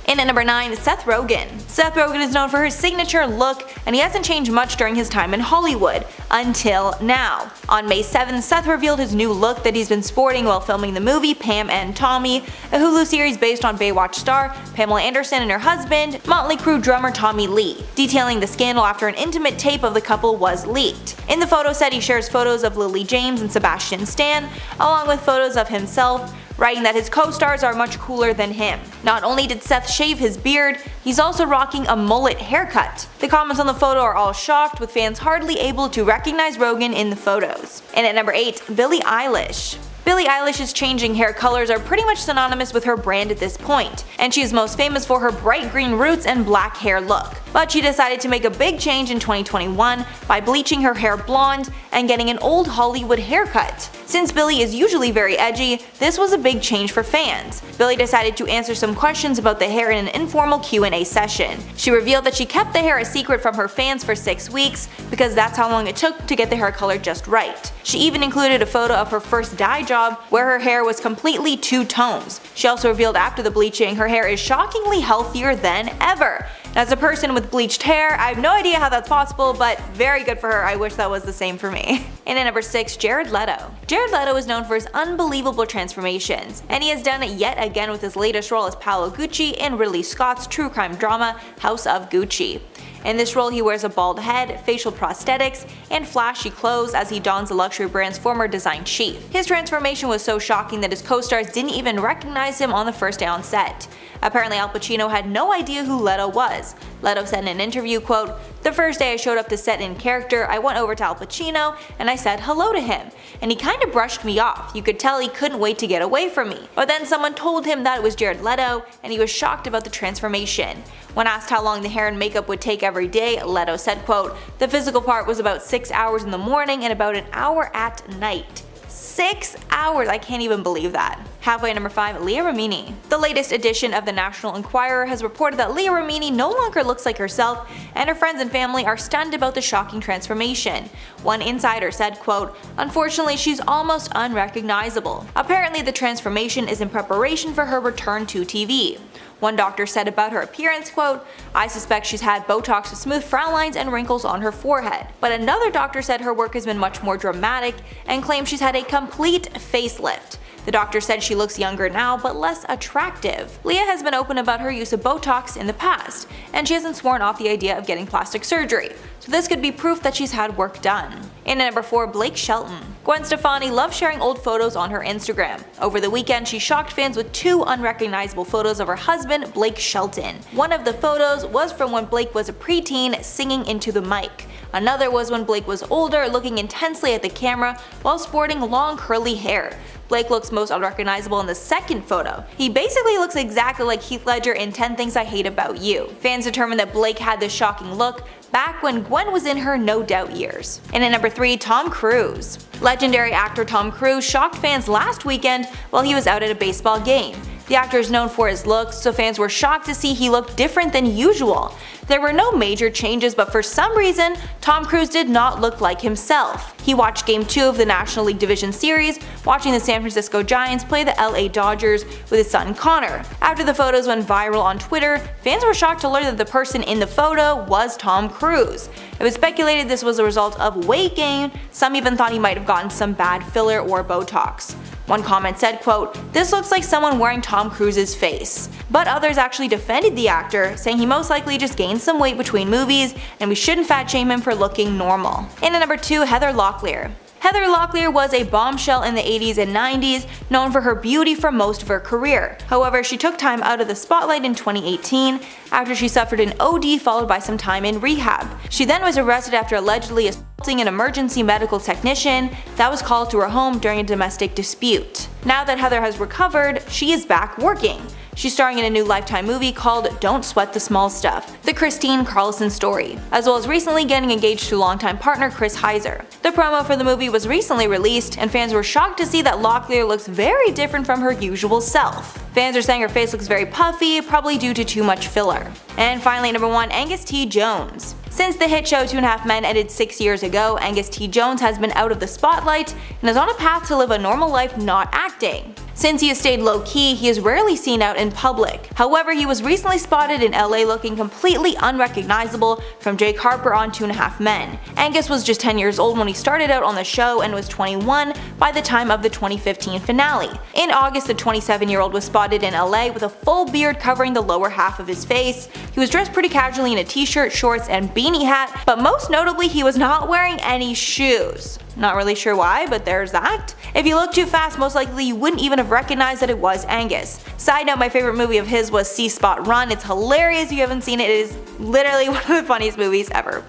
In at number 9, Seth Rogan. Seth Rogan is known for his signature look, and he hasn't changed much during his time in Hollywood, until now. On May 7th, Seth revealed his new look that he's been sporting while filming the movie Pam and Tommy, a Hulu series based on Baywatch star Pamela Anderson and her husband, Motley Crue drummer Tommy Lee, detailing the scandal after an intimate tape of the couple was leaked. In the photo set, he shares photos of Lily James and Sebastian Stan, along with photos of himself, writing that his co-stars are much cooler than him. Not only did Seth shave his beard, he's also rocking a mullet haircut. The comments on the photo are all shocked, with fans hardly able to recognize Rogan in the photos. And at number 8, Billie Eilish. Billie Eilish's changing hair colors are pretty much synonymous with her brand at this point, and she is most famous for her bright green roots and black hair look. But she decided to make a big change in 2021 by bleaching her hair blonde and getting an old Hollywood haircut. Since Billie is usually very edgy, this was a big change for fans. Billie decided to answer some questions about the hair in an informal Q&A session. She revealed that she kept the hair a secret from her fans for 6 weeks because that's how long it took to get the hair color just right. She even included a photo of her first dye job where her hair was completely 2 tones. She also revealed after the bleaching her hair is shockingly healthier than ever. As a person with bleached hair, I have no idea how that's possible, but very good for her. I wish that was the same for me. And at number 6, Jared Leto. Jared Leto is known for his unbelievable transformations, and he has done it yet again with his latest role as Paolo Gucci in Ridley Scott's true crime drama House of Gucci. In this role, he wears a bald head, facial prosthetics, and flashy clothes as he dons the luxury brand's former design chief. His transformation was so shocking that his co-stars didn't even recognize him on the first day on set. Apparently, Al Pacino had no idea who Leto was. Leto said in an interview, quote, "The first day I showed up to set in character, I went over to Al Pacino and I said hello to him, and he kinda brushed me off. You could tell he couldn't wait to get away from me. But then someone told him that it was Jared Leto, and he was shocked about the transformation." When asked how long the hair and makeup would take every day, Leto said, quote, "The physical part was about 6 hours in the morning and about an hour at night." 6 hours, I can't even believe that. Halfway at number 5, Leah Remini. The latest edition of the National Enquirer has reported that Leah Remini no longer looks like herself, and her friends and family are stunned about the shocking transformation. One insider said, quote, "Unfortunately, she's almost unrecognizable. Apparently the transformation is in preparation for her return to TV. One doctor said about her appearance, quote, "I suspect she's had Botox to smooth frown lines and wrinkles on her forehead." But another doctor said her work has been much more dramatic and claimed she's had a complete facelift. The doctor said she looks younger now, but less attractive. Leah has been open about her use of Botox in the past, and she hasn't sworn off the idea of getting plastic surgery, so this could be proof that she's had work done. In at number 4, Blake Shelton. Gwen Stefani loves sharing old photos on her Instagram. Over the weekend, she shocked fans with 2 unrecognizable photos of her husband, Blake Shelton. One of the photos was from when Blake was a preteen singing into the mic. Another was when Blake was older, looking intensely at the camera while sporting long curly hair. Blake looks most unrecognizable in the second photo. He basically looks exactly like Heath Ledger in 10 Things I Hate About You. Fans determined that Blake had this shocking look back when Gwen was in her No Doubt years. And at number 3, Tom Cruise. Legendary actor Tom Cruise shocked fans last weekend while he was out at a baseball game. The actor is known for his looks, so fans were shocked to see he looked different than usual. There were no major changes, but for some reason, Tom Cruise did not look like himself. He watched Game 2 of the National League Division Series, watching the San Francisco Giants play the LA Dodgers with his son Connor. After the photos went viral on Twitter, fans were shocked to learn that the person in the photo was Tom Cruise. It was speculated this was a result of weight gain. Some even thought he might have gotten some bad filler or Botox. One comment said, quote, "This looks like someone wearing Tom Cruise's face." But others actually defended the actor, saying he most likely just gained some weight between movies and we shouldn't fat shame him for looking normal. And at number 2, Heather Locklear. Heather Locklear was a bombshell in the 80s and 90s, known for her beauty for most of her career. However, she took time out of the spotlight in 2018 after she suffered an OD followed by some time in rehab. She then was arrested after allegedly assaulting an emergency medical technician that was called to her home during a domestic dispute. Now that Heather has recovered, she is back working. She's starring in a new Lifetime movie called Don't Sweat the Small Stuff, the Christine Carlson story, as well as recently getting engaged to longtime partner Chris Heiser. The promo for the movie was recently released, and fans were shocked to see that Locklear looks very different from her usual self. Fans are saying her face looks very puffy, probably due to too much filler. And finally, number 1, Angus T. Jones. Since the hit show 2.5 Men ended 6 years ago, Angus T. Jones has been out of the spotlight and is on a path to live a normal life not acting. Since he has stayed low-key, he is rarely seen out in public. However, he was recently spotted in LA looking completely unrecognizable from Jake Harper on 2.5 Men. Angus was just 10 years old when he started out on the show and was 21 by the time of the 2015 finale. In August, the 27-year-old was spotted in LA with a full beard covering the lower half of his face. He was dressed pretty casually in a t-shirt, shorts, and beanie hat, but most notably he was not wearing any shoes. Not really sure why, but there's that. If you look too fast, most likely you wouldn't even have recognized that it was Angus. Side note, my favorite movie of his was See Spot Run. It's hilarious if you haven't seen it. It is literally one of the funniest movies ever.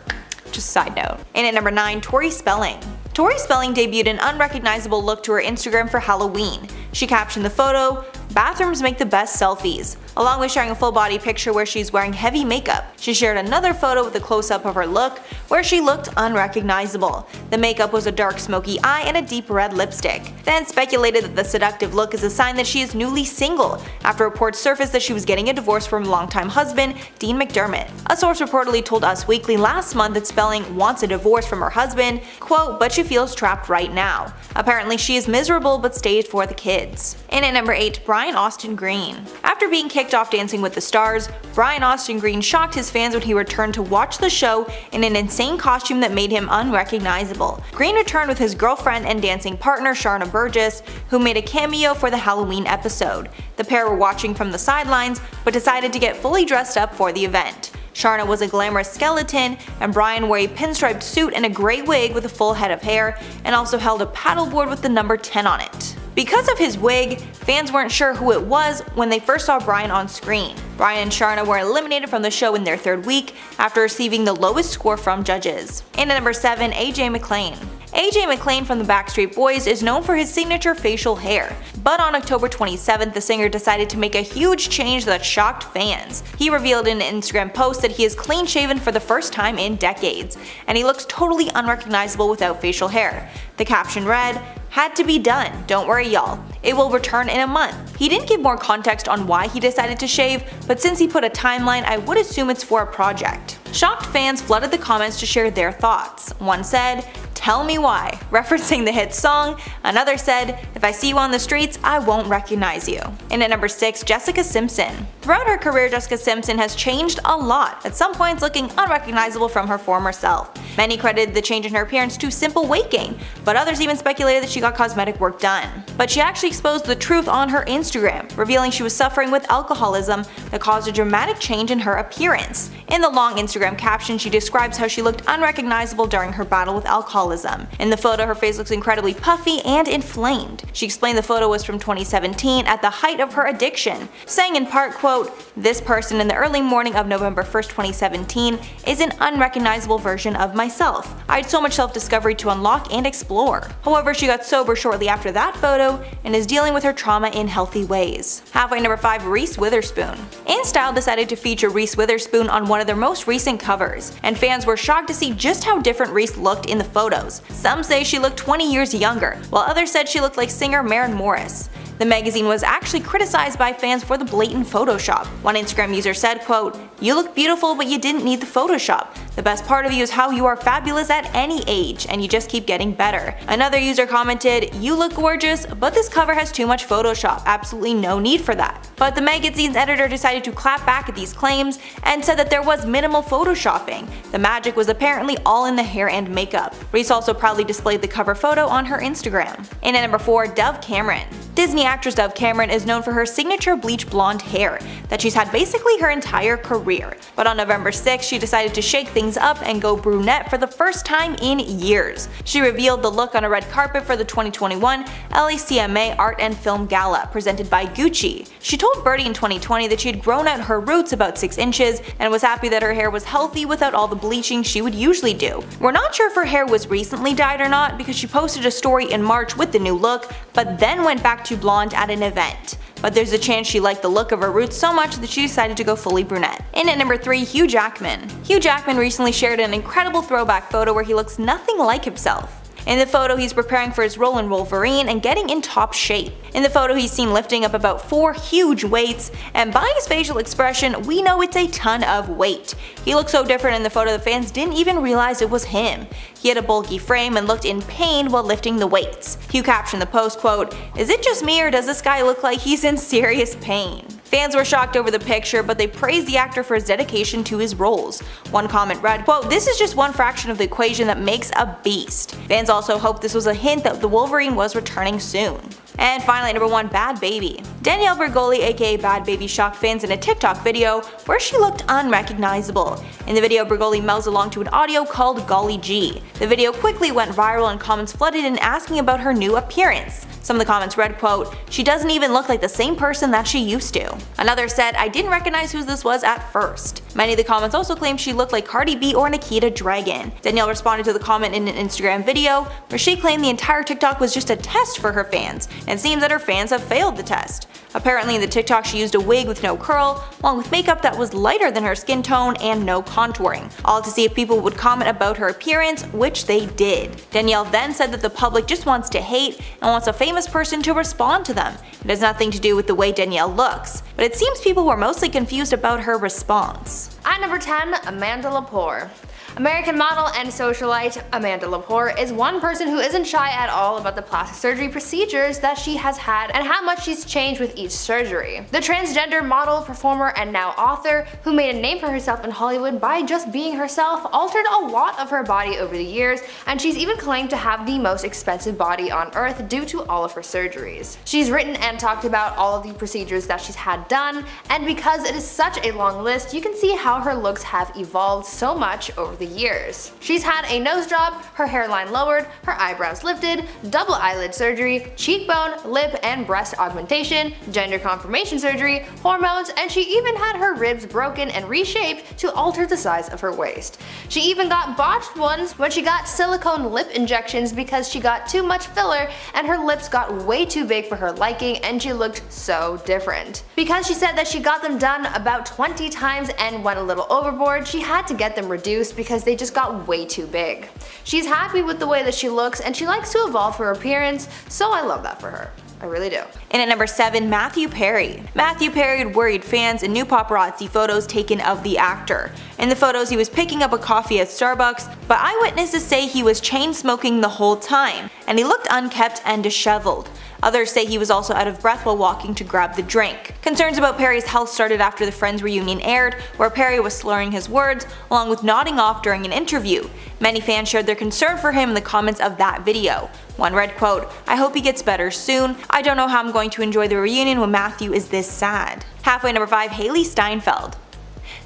Just side note. And at number 9, Tori Spelling. Tori Spelling debuted an unrecognizable look to her Instagram for Halloween. She captioned the photo, "Bathrooms make the best selfies," along with sharing a full body picture where she's wearing heavy makeup. She shared another photo with a close-up of her look where she looked unrecognizable. The makeup was a dark smoky eye and a deep red lipstick. Fans speculated that the seductive look is a sign that she is newly single, after reports surfaced that she was getting a divorce from longtime husband Dean McDermott. A source reportedly told Us Weekly last month that Spelling wants a divorce from her husband, quote, "but she feels trapped right now." Apparently she is miserable but stayed for the kids. And at number 8, Brian Austin Green. After being kicked off Dancing with the Stars, Brian Austin Green shocked his fans when he returned to watch the show in an insane costume that made him unrecognizable. Green returned with his girlfriend and dancing partner Sharna Burgess, who made a cameo for the Halloween episode. The pair were watching from the sidelines, but decided to get fully dressed up for the event. Sharna was a glamorous skeleton, and Brian wore a pinstriped suit and a gray wig with a full head of hair, and also held a paddleboard with the number 10 on it. Because of his wig, fans weren't sure who it was when they first saw Brian on screen. Brian and Sharna were eliminated from the show in their 3rd week after receiving the lowest score from judges. And at number 7, AJ McLean. AJ McLean from the Backstreet Boys is known for his signature facial hair, but on October 27th the singer decided to make a huge change that shocked fans. He revealed in an Instagram post that he is clean shaven for the first time in decades, and he looks totally unrecognizable without facial hair. The caption read, "Had to be done, don't worry y'all. It will return in a month." He didn't give more context on why he decided to shave, but since he put a timeline, I would assume it's for a project. Shocked fans flooded the comments to share their thoughts. One said, "Tell me why," referencing the hit song. Another said, "If I see you on the streets, I won't recognize you." And at number 6, Jessica Simpson. Throughout her career, Jessica Simpson has changed a lot, at some points looking unrecognizable from her former self. Many credited the change in her appearance to simple weight gain, but others even speculated that she got cosmetic work done. But she actually exposed the truth on her Instagram, revealing she was suffering with alcoholism that caused a dramatic change in her appearance. In the long Instagram caption, she describes how she looked unrecognizable during her battle with alcoholism. In the photo, her face looks incredibly puffy and inflamed. She explained the photo was from 2017 at the height of her addiction, saying in part, quote, "This person in the early morning of November 1st, 2017 is an unrecognizable version of myself. I had so much self-discovery to unlock and explore." However, she got sober shortly after that photo and is dealing with her trauma in healthy ways. Halfway number 5, Reese Witherspoon. InStyle decided to feature Reese Witherspoon on one of their most recent covers, and fans were shocked to see just how different Reese looked in the photos. Some say she looked 20 years younger, while others said she looked like singer Maren Morris. The magazine was actually criticized by fans for the blatant Photoshop. One Instagram user said, quote, "You look beautiful, but you didn't need the Photoshop. The best part of you is how you are fabulous at any age, and you just keep getting better." Another user commented, "You look gorgeous, but this cover has too much Photoshop. Absolutely no need for that." But the magazine's editor decided to clap back at these claims and said that there was minimal photoshopping. The magic was apparently all in the hair and makeup. Reese also proudly displayed the cover photo on her Instagram. And at number 4, Dove Cameron. Disney actress Dove Cameron is known for her signature bleach blonde hair that she's had basically her entire career. But on November 6th, she decided to shake things up and go brunette for the first time in years. She revealed the look on a red carpet for the 2021 LACMA Art and Film Gala presented by Gucci. She told Birdie in 2020 that she had grown out her roots about 6 inches and was happy that her hair was healthy without all the bleaching she would usually do. We're not sure if her hair was recently dyed or not because she posted a story in March with the new look, but then went back to blonde at an event. But there's a chance she liked the look of her roots so much that she decided to go fully brunette. And at number 3, Hugh Jackman. Hugh Jackman recently shared an incredible throwback photo where he looks nothing like himself. In the photo, he's preparing for his role in Wolverine and getting in top shape. In the photo, he's seen lifting up about 4 huge weights, and by his facial expression, we know it's a ton of weight. He looked so different in the photo the fans didn't even realize it was him. He had a bulky frame and looked in pain while lifting the weights. Hugh captioned the post, quote, "Is it just me or does this guy look like he's in serious pain?" Fans were shocked over the picture, but they praised the actor for his dedication to his roles. One comment read, quote, "This is just one fraction of the equation that makes a beast." Fans also hoped this was a hint that the Wolverine was returning soon. And finally, number 1, Bad Baby. Danielle Bregoli, aka Bad Baby, shocked fans in a TikTok video where she looked unrecognizable. In the video, Bregoli mouths along to an audio called Golly G. The video quickly went viral and comments flooded in asking about her new appearance. Some of the comments read, quote, "She doesn't even look like the same person that she used to." Another said, "I didn't recognize who this was at first." Many of the comments also claimed she looked like Cardi B or Nikita Dragon. Danielle responded to the comment in an Instagram video where she claimed the entire TikTok was just a test for her fans, and it seems that her fans have failed the test. Apparently in the TikTok she used a wig with no curl, along with makeup that was lighter than her skin tone and no contouring, all to see if people would comment about her appearance, which they did. Danielle then said that the public just wants to hate and wants a famous person to respond to them. It has nothing to do with the way Danielle looks, but it seems people were mostly confused about her response. At number 10, Amanda Lepore. American model and socialite Amanda Lepore is one person who isn't shy at all about the plastic surgery procedures that she has had and how much she's changed with each surgery. The transgender model, performer, and now author, who made a name for herself in Hollywood by just being herself, altered a lot of her body over the years, and she's even claimed to have the most expensive body on earth due to all of her surgeries. She's written and talked about all of the procedures that she's had done, and because it is such a long list, you can see how her looks have evolved so much over the years. She's had a nose job, her hairline lowered, her eyebrows lifted, double eyelid surgery, cheekbone, lip and breast augmentation, gender confirmation surgery, hormones, and she even had her ribs broken and reshaped to alter the size of her waist. She even got botched ones when she got silicone lip injections because she got too much filler and her lips got way too big for her liking and she looked so different. Because she said that she got them done about 20 times and went a little overboard, she had to get them reduced because they just got way too big. She's happy with the way that she looks and she likes to evolve her appearance, so I love that for her. I really do. And at number 7, Matthew Perry. Matthew Perry had worried fans in new paparazzi photos taken of the actor. In the photos he was picking up a coffee at Starbucks, but eyewitnesses say he was chain smoking the whole time, and he looked unkempt and disheveled. Others say he was also out of breath while walking to grab the drink. Concerns about Perry's health started after the Friends reunion aired, where Perry was slurring his words along with nodding off during an interview. Many fans shared their concern for him in the comments of that video. One read, quote, "I hope he gets better soon. I don't know how I'm going to enjoy the reunion when Matthew is this sad." Halfway, number 5, Hailee Steinfeld.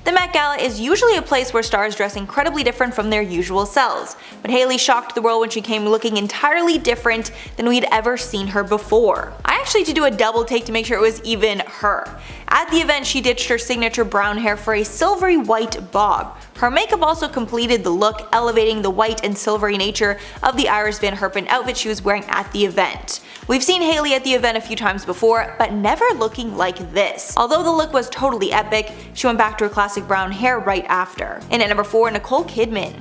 The Met Gala is usually a place where stars dress incredibly different from their usual selves, but Hailee shocked the world when she came looking entirely different than we'd ever seen her before. I actually had to do a double take to make sure it was even her. At the event, she ditched her signature brown hair for a silvery white bob. Her makeup also completed the look, elevating the white and silvery nature of the Iris Van Herpen outfit she was wearing at the event. We've seen Hailee at the event a few times before, but never looking like this. Although the look was totally epic, she went back to her classic brown hair right after. And at number 4, Nicole Kidman.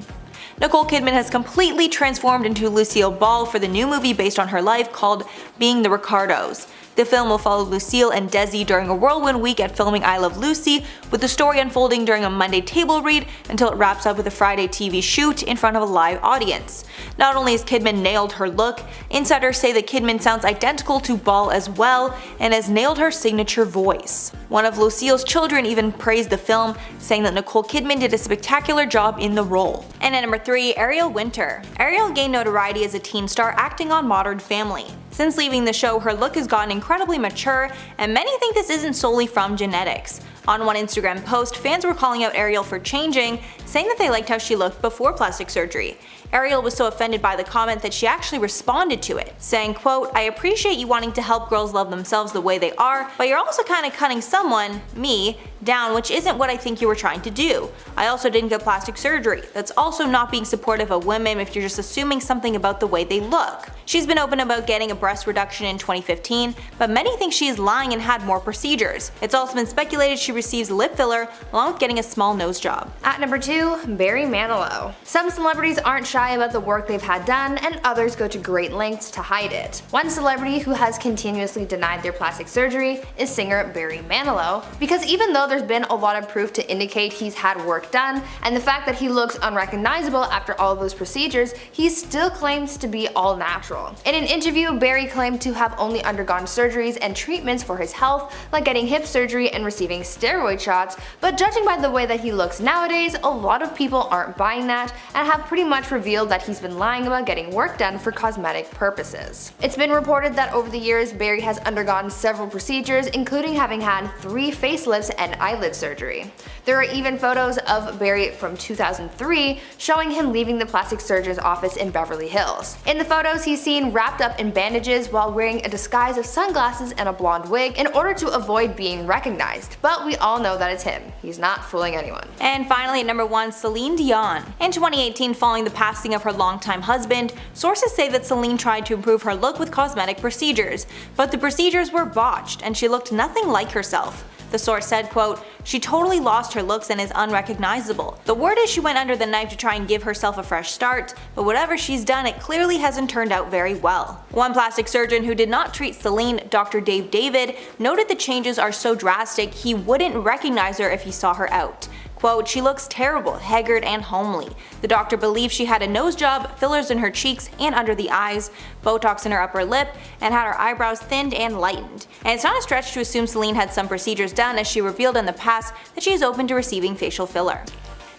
Nicole Kidman has completely transformed into Lucille Ball for the new movie based on her life called Being the Ricardos. The film will follow Lucille and Desi during a whirlwind week at filming I Love Lucy, with the story unfolding during a Monday table read until it wraps up with a Friday TV shoot in front of a live audience. Not only has Kidman nailed her look, insiders say that Kidman sounds identical to Ball as well and has nailed her signature voice. One of Lucille's children even praised the film, saying that Nicole Kidman did a spectacular job in the role. And at number 3, Ariel Winter. Ariel gained notoriety as a teen star acting on Modern Family. Since leaving the show, her look has gotten incredibly mature, and many think this isn't solely from genetics. On one Instagram post, fans were calling out Ariel for changing, saying that they liked how she looked before plastic surgery. Ariel was so offended by the comment that she actually responded to it, saying, quote, "I appreciate you wanting to help girls love themselves the way they are, but you're also kinda cutting someone, me, down, which isn't what I think you were trying to do. I also didn't get plastic surgery. That's also not being supportive of women if you're just assuming something about the way they look." She's been open about getting a breast reduction in 2015, but many think she is lying and had more procedures. It's also been speculated she receives lip filler along with getting a small nose job. At number 2, Barry Manilow. Some celebrities aren't shy about the work they've had done, and others go to great lengths to hide it. One celebrity who has continuously denied their plastic surgery is singer Barry Manilow, because even though there's been a lot of proof to indicate he's had work done, and the fact that he looks unrecognizable after all of those procedures, he still claims to be all natural. In an interview, Barry claimed to have only undergone surgeries and treatments for his health, like getting hip surgery and receiving steroid shots, but judging by the way that he looks nowadays, a lot of people aren't buying that and have pretty much revealed that he's been lying about getting work done for cosmetic purposes. It's been reported that over the years, Barry has undergone several procedures, including having had 3 facelifts and eyelid surgery. There are even photos of Barry from 2003 showing him leaving the plastic surgeon's office in Beverly Hills. In the photos, he's seen wrapped up in bandages while wearing a disguise of sunglasses and a blonde wig in order to avoid being recognized. But we all know that it's him. He's not fooling anyone. And finally at number 1, Celine Dion. In 2018, following the passing of her longtime husband, sources say that Celine tried to improve her look with cosmetic procedures, but the procedures were botched and she looked nothing like herself. The source said, quote, "She totally lost her looks and is unrecognizable. The word is she went under the knife to try and give herself a fresh start, but whatever she's done, it clearly hasn't turned out very well." One plastic surgeon who did not treat Celine, Dr. Dave David, noted the changes are so drastic he wouldn't recognize her if he saw her out. Quote, "She looks terrible, haggard, and homely. The doctor believes she had a nose job, fillers in her cheeks and under the eyes, Botox in her upper lip, and had her eyebrows thinned and lightened." And it's not a stretch to assume Celine had some procedures done, as she revealed in the past that she is open to receiving facial filler.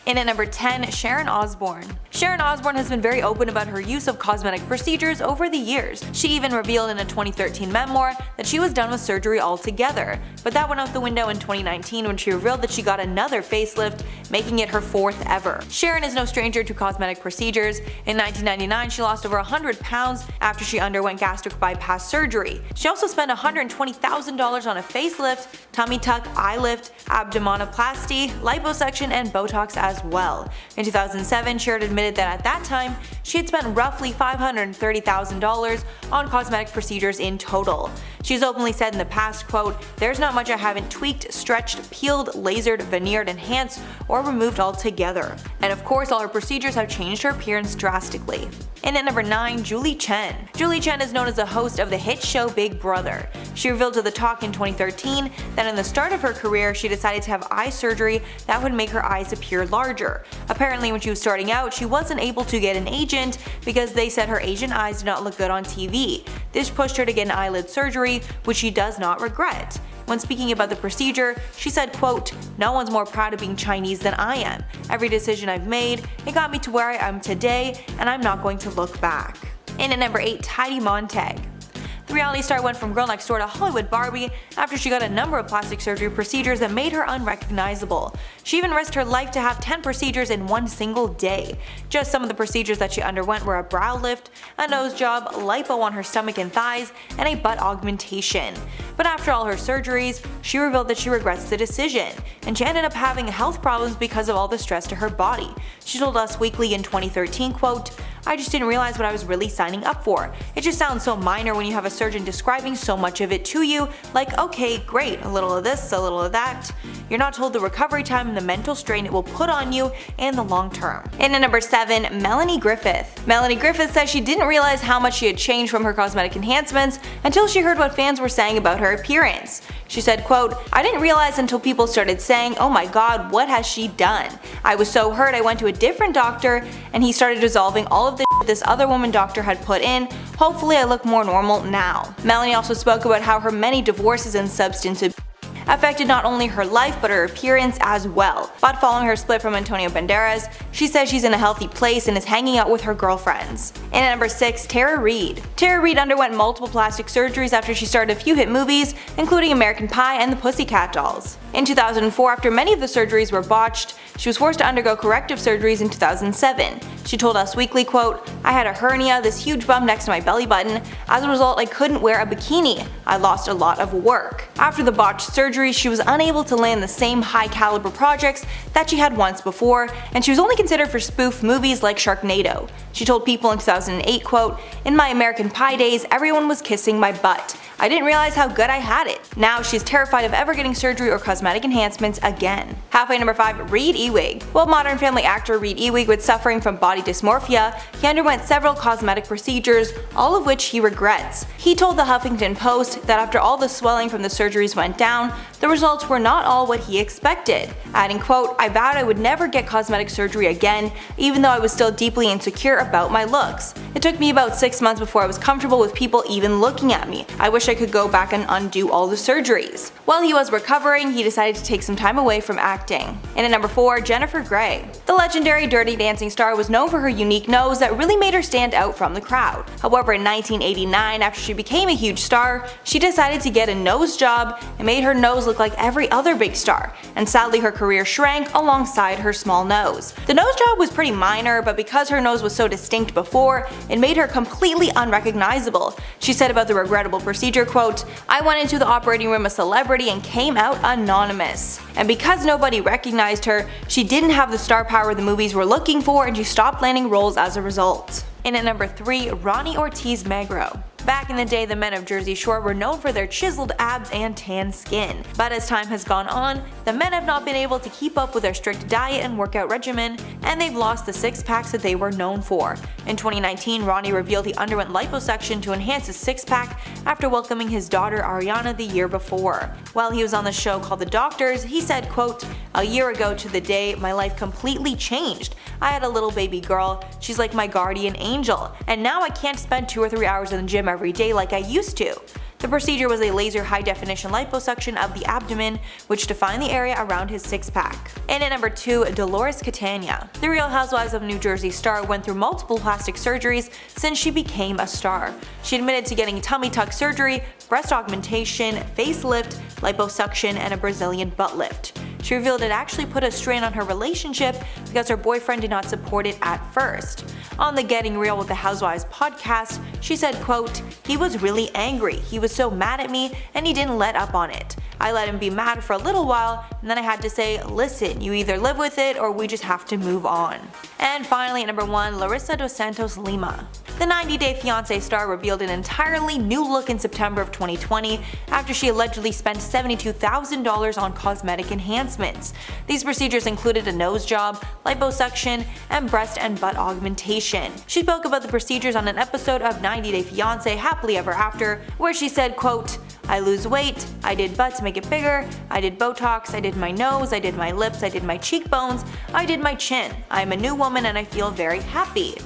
In at number 10, Sharon Osbourne. Sharon Osbourne has been very open about her use of cosmetic procedures over the years. She even revealed in a 2013 memoir that she was done with surgery altogether, but that went out the window in 2019 when she revealed that she got another facelift, making it her 4th ever. Sharon is no stranger to cosmetic procedures. In 1999, she lost over 100 pounds after she underwent gastric bypass surgery. She also spent $120,000 on a facelift, tummy tuck, eye lift, abdominoplasty, liposuction, and Botox as well. In 2007, Sharon admitted that at that time, she had spent roughly $530,000 on cosmetic procedures in total. She's openly said in the past, quote, "There's not much I haven't tweaked, stretched, peeled, lasered, veneered, enhanced, or removed altogether." And of course, all her procedures have changed her appearance drastically. And at number 9, Julie Chen. Julie Chen is known as the host of the hit show Big Brother. She revealed to The Talk in 2013 that in the start of her career, she decided to have eye surgery that would make her eyes appear larger. Apparently, when she was starting out, she wasn't able to get an agent because they said her Asian eyes did not look good on TV. This pushed her to get an eyelid surgery, which she does not regret. When speaking about the procedure, she said, quote, "No one's more proud of being Chinese than I am. Every decision I've made, it got me to where I am today, and I'm not going to look back." And at number 8, Heidi Montag. The reality star went from girl next door to Hollywood Barbie after she got a number of plastic surgery procedures that made her unrecognizable. She even risked her life to have 10 procedures in one single day. Just some of the procedures that she underwent were a brow lift, a nose job, lipo on her stomach and thighs, and a butt augmentation. But after all her surgeries, she revealed that she regrets the decision, and she ended up having health problems because of all the stress to her body. She told Us Weekly in 2013, quote, "I just didn't realize what I was really signing up for. It just sounds so minor when you have a surgeon describing so much of it to you, like okay, great, a little of this, a little of that. You're not told the recovery time and the mental strain it will put on you in the long term." And at number 7, Melanie Griffith. Melanie Griffith says she didn't realize how much she had changed from her cosmetic enhancements until she heard what fans were saying about her appearance. She said, quote, "I didn't realize until people started saying, oh my god, what has she done? I was so hurt I went to a different doctor and he started dissolving all of the this other woman doctor had put in. Hopefully I look more normal now." Melanie also spoke about how her many divorces and substance abuse affected not only her life but her appearance as well. But following her split from Antonio Banderas, she says she's in a healthy place and is hanging out with her girlfriends. And at number 6, Tara Reid. Tara Reid underwent multiple plastic surgeries after she started a few hit movies, including American Pie and the Pussycat Dolls. In 2004, after many of the surgeries were botched, she was forced to undergo corrective surgeries in 2007. She told Us Weekly, quote, "I had a hernia, this huge bump next to my belly button. As a result, I couldn't wear a bikini. I lost a lot of work." After the botched surgery, she was unable to land the same high caliber projects that she had once before, and she was only considered for spoof movies like Sharknado. She told People in 2008, quote, "In my American Pie days, everyone was kissing my butt. I didn't realize how good I had it. Now she's terrified of ever getting surgery or cosmetic enhancements again. Halfway number 5, Reid Ewing. While Modern Family actor Reid Ewing was suffering from body dysmorphia, he underwent several cosmetic procedures, all of which he regrets. He told the Huffington Post that after all the swelling from the surgeries went down, the results were not all what he expected, adding, quote, "I vowed I would never get cosmetic surgery again, even though I was still deeply insecure about my looks. It took me about 6 months before I was comfortable with people even looking at me. I wish I could go back and undo all the surgeries." While he was recovering, he decided to take some time away from acting. And at number 4, Jennifer Grey. The legendary Dirty Dancing star was known for her unique nose that really made her stand out from the crowd. However, in 1989, after she became a huge star, she decided to get a nose job and made her nose look like every other big star, and sadly her career shrank alongside her small nose. The nose job was pretty minor, but because her nose was so distinct before, it made her completely unrecognizable. She said about the regrettable procedure, quote, "I went into the operating room a celebrity and came out anonymous." And because nobody recognized her, she didn't have the star power the movies were looking for, and she stopped landing roles as a result. And at number 3, Ronnie Ortiz Magro. Back in the day, the men of Jersey Shore were known for their chiseled abs and tan skin. But as time has gone on, the men have not been able to keep up with their strict diet and workout regimen, and they've lost the six-packs that they were known for. In 2019, Ronnie revealed he underwent liposuction to enhance his six-pack after welcoming his daughter Ariana the year before. While he was on the show called The Doctors, he said, quote, "A year ago to the day, my life completely changed. I had a little baby girl, she's like my guardian angel, and now I can't spend 2 or 3 hours in the gym every day like I used to." The procedure was a laser high-definition liposuction of the abdomen, which defined the area around his six-pack. And at number 2, Dolores Catania. The Real Housewives of New Jersey star went through multiple plastic surgeries since she became a star. She admitted to getting tummy tuck surgery, breast augmentation, facelift, liposuction, and a Brazilian butt lift. She revealed it actually put a strain on her relationship because her boyfriend did not support it at first. On the Getting Real with the Housewives podcast, she said, quote, "He was really angry. He was so mad at me and he didn't let up on it. I let him be mad for a little while and then I had to say, listen, you either live with it or we just have to move on." And finally at number 1, Larissa dos Santos Lima. The 90 Day Fiancé star revealed an entirely new look in September of 2020 after she allegedly spent $72,000 on cosmetic enhancements. These procedures included a nose job, liposuction, and breast and butt augmentation. She spoke about the procedures on an episode of 90 Day Fiancé Happily Ever After, where she said, quote, "I lose weight, I did butt to make it bigger, I did Botox, I did my nose, I did my lips, I did my cheekbones, I did my chin. I am a new woman and I feel very happy."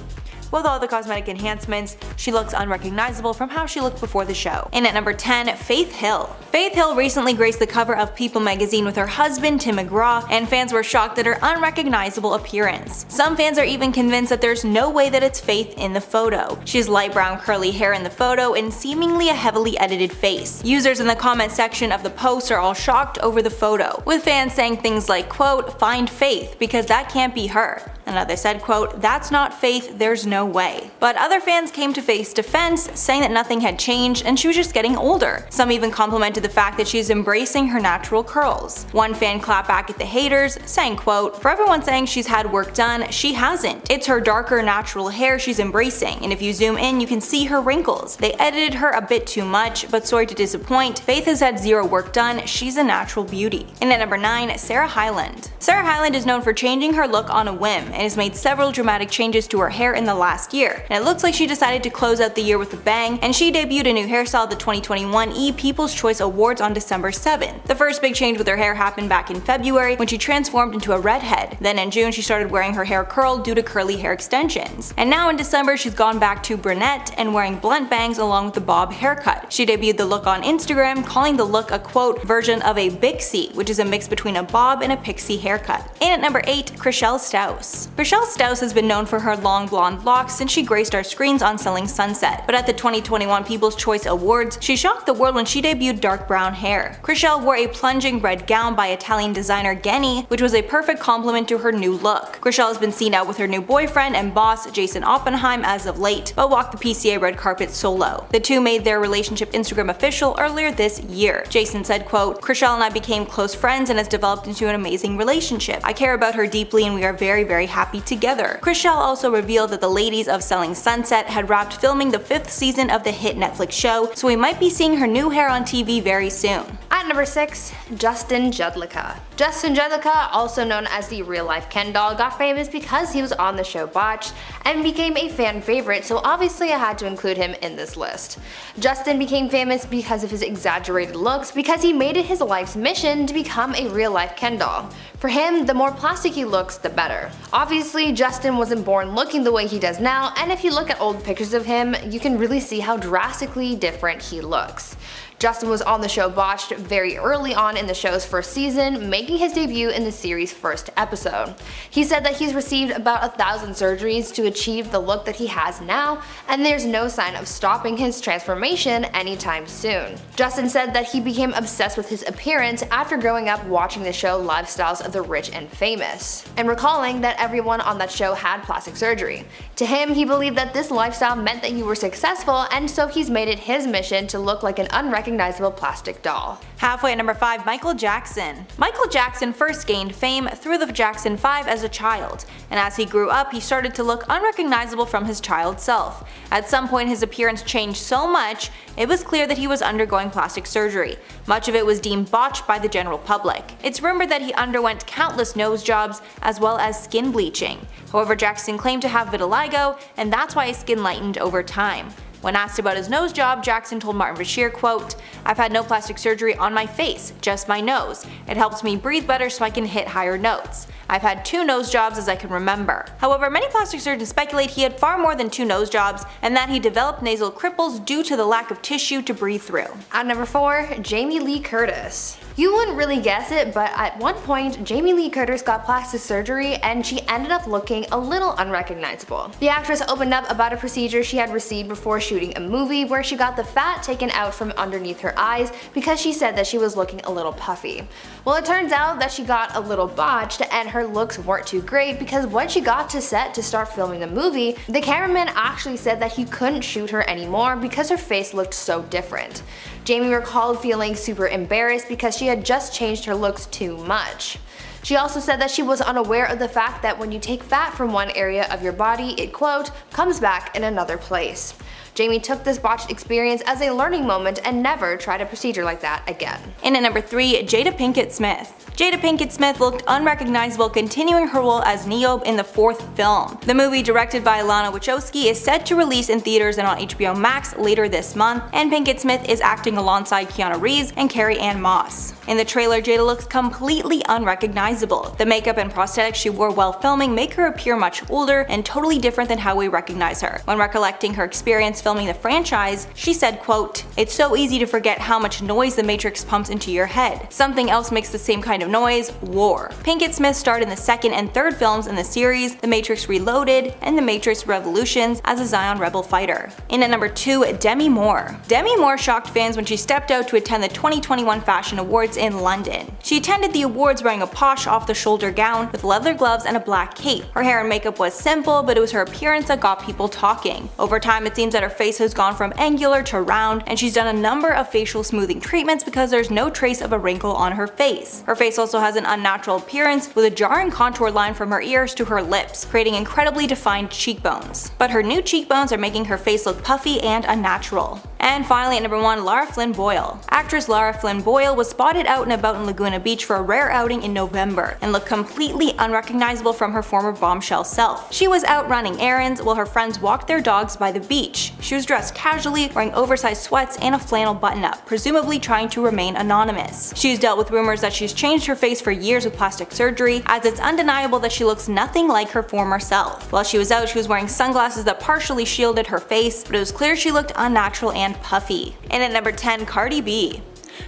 With all the cosmetic enhancements, she looks unrecognizable from how she looked before the show. And at number 10, Faith Hill. Faith Hill recently graced the cover of People magazine with her husband Tim McGraw, and fans were shocked at her unrecognizable appearance. Some fans are even convinced that there's no way that it's Faith in the photo. She has light brown curly hair in the photo and seemingly a heavily edited face. Users in the comment section of the post are all shocked over the photo, with fans saying things like, quote, "Find Faith, because that can't be her." Another said, quote, "That's not Faith, there's no way." But other fans came to Faith's defense, saying that nothing had changed and she was just getting older. Some even complimented the fact that she's embracing her natural curls. One fan clapped back at the haters, saying, quote, "For everyone saying she's had work done, she hasn't. It's her darker natural hair she's embracing, and if you zoom in you can see her wrinkles. They edited her a bit too much, but sorry to disappoint, Faith has had zero work done, she's a natural beauty." And at number 9, Sarah Hyland. Sarah Hyland is known for changing her look on a whim, and has made several dramatic changes to her hair in the last year. And it looks like she decided to close out the year with a bang, and she debuted a new hairstyle at the 2021 People's Choice Awards on December 7th. The first big change with her hair happened back in February when she transformed into a redhead. Then in June she started wearing her hair curled due to curly hair extensions. And now in December she's gone back to brunette and wearing blunt bangs along with the bob haircut. She debuted the look on Instagram, calling the look a quote version of a Bixie, which is a mix between a bob and a pixie haircut. And at number 8, Chrishell Stause. Chrishell Stause has been known for her long blonde locks since she graced our screens on Selling Sunset, but at the 2021 People's Choice Awards, she shocked the world when she debuted dark brown hair. Chrishell wore a plunging red gown by Italian designer Genny, which was a perfect complement to her new look. Chrishell has been seen out with her new boyfriend and boss Jason Oppenheim as of late, but walked the PCA red carpet solo. The two made their relationship Instagram official earlier this year. Jason said, quote, "Chrishell and I became close friends and has developed into an amazing relationship. I care about her deeply and we are very, very happy together." Chrishell also revealed that the ladies of Selling Sunset had wrapped filming the 5th season of the hit Netflix show, so we might be seeing her new hair on TV very soon. At number 6, Justin Jedlicka. Justin Jedlicka, also known as the real-life Ken doll, got famous because he was on the show Botched and became a fan favorite, so obviously I had to include him in this list. Justin became famous because of his exaggerated looks, because he made it his life's mission to become a real-life Ken doll. For him, the more plastic he looks, the better. Obviously, Justin wasn't born looking the way he does now, and if you look at old pictures of him, you can really see how drastically different he looks. Justin was on the show Botched very early on in the show's first season, making his debut in the series' first episode. He said that he's received about 1,000 surgeries to achieve the look that he has now, and there's no sign of stopping his transformation anytime soon. Justin said that he became obsessed with his appearance after growing up watching the show Lifestyles of the Rich and Famous, and recalling that everyone on that show had plastic surgery. To him, he believed that this lifestyle meant that you were successful, and so he's made it his mission to look like an unrecognizable plastic doll. Halfway at number 5, Michael Jackson. Michael Jackson first gained fame through the Jackson 5 as a child, and as he grew up he started to look unrecognizable from his child self. At some point his appearance changed so much, it was clear that he was undergoing plastic surgery. Much of it was deemed botched by the general public. It's rumored that he underwent countless nose jobs as well as skin bleaching. However, Jackson claimed to have vitiligo, and that's why his skin lightened over time. When asked about his nose job, Jackson told Martin Bashir, quote, "I've had no plastic surgery on my face, just my nose. It helps me breathe better so I can hit higher notes. I've had 2 nose jobs as I can remember." However, many plastic surgeons speculate he had far more than 2 nose jobs and that he developed nasal cripples due to the lack of tissue to breathe through. At number 4, Jamie Lee Curtis. You wouldn't really guess it, but at one point, Jamie Lee Curtis got plastic surgery and she ended up looking a little unrecognizable. The actress opened up about a procedure she had received before shooting a movie where she got the fat taken out from underneath her eyes because she said that she was looking a little puffy. Well, it turns out that she got a little botched and her looks weren't too great, because when she got to set to start filming the movie, the cameraman actually said that he couldn't shoot her anymore because her face looked so different. Jamie recalled feeling super embarrassed because she had just changed her looks too much. She also said that she was unaware of the fact that when you take fat from one area of your body, it, quote, comes back in another place. Jamie took this botched experience as a learning moment and never tried a procedure like that again. In at number 3, Jada Pinkett Smith. Jada Pinkett Smith looked unrecognizable, continuing her role as Niobe in the 4th film. The movie, directed by Lana Wachowski, is set to release in theaters and on HBO Max later this month, and Pinkett Smith is acting alongside Keanu Reeves and Carrie-Anne Moss. In the trailer, Jada looks completely unrecognizable. The makeup and prosthetics she wore while filming make her appear much older and totally different than how we recognize her. When recollecting her experience filming the franchise, she said, quote, "It's so easy to forget how much noise the Matrix pumps into your head. Something else makes the same kind of noise: war." Pinkett Smith starred in the 2nd and 3rd films in the series, The Matrix Reloaded and The Matrix Revolutions, as a Zion Rebel fighter. In at number 2, Demi Moore. Demi Moore shocked fans when she stepped out to attend the 2021 Fashion Awards in London. She attended the awards wearing a posh off-the-shoulder gown with leather gloves and a black cape. Her hair and makeup was simple, but it was her appearance that got people talking. Over time, it seems that her face has gone from angular to round, and she's done a number of facial smoothing treatments because there's no trace of a wrinkle on her face. Her face also has an unnatural appearance, with a jarring contour line from her ears to her lips, creating incredibly defined cheekbones. But her new cheekbones are making her face look puffy and unnatural. And finally at number 1, Lara Flynn Boyle. Actress Lara Flynn Boyle was spotted out and about in Laguna Beach for a rare outing in November, and looked completely unrecognizable from her former bombshell self. She was out running errands while her friends walked their dogs by the beach. She was dressed casually, wearing oversized sweats and a flannel button-up, presumably trying to remain anonymous. She's dealt with rumors that she's changed her face for years with plastic surgery, as it's undeniable that she looks nothing like her former self. While she was out, she was wearing sunglasses that partially shielded her face, but it was clear she looked unnatural and puffy. And at number 10, Cardi B.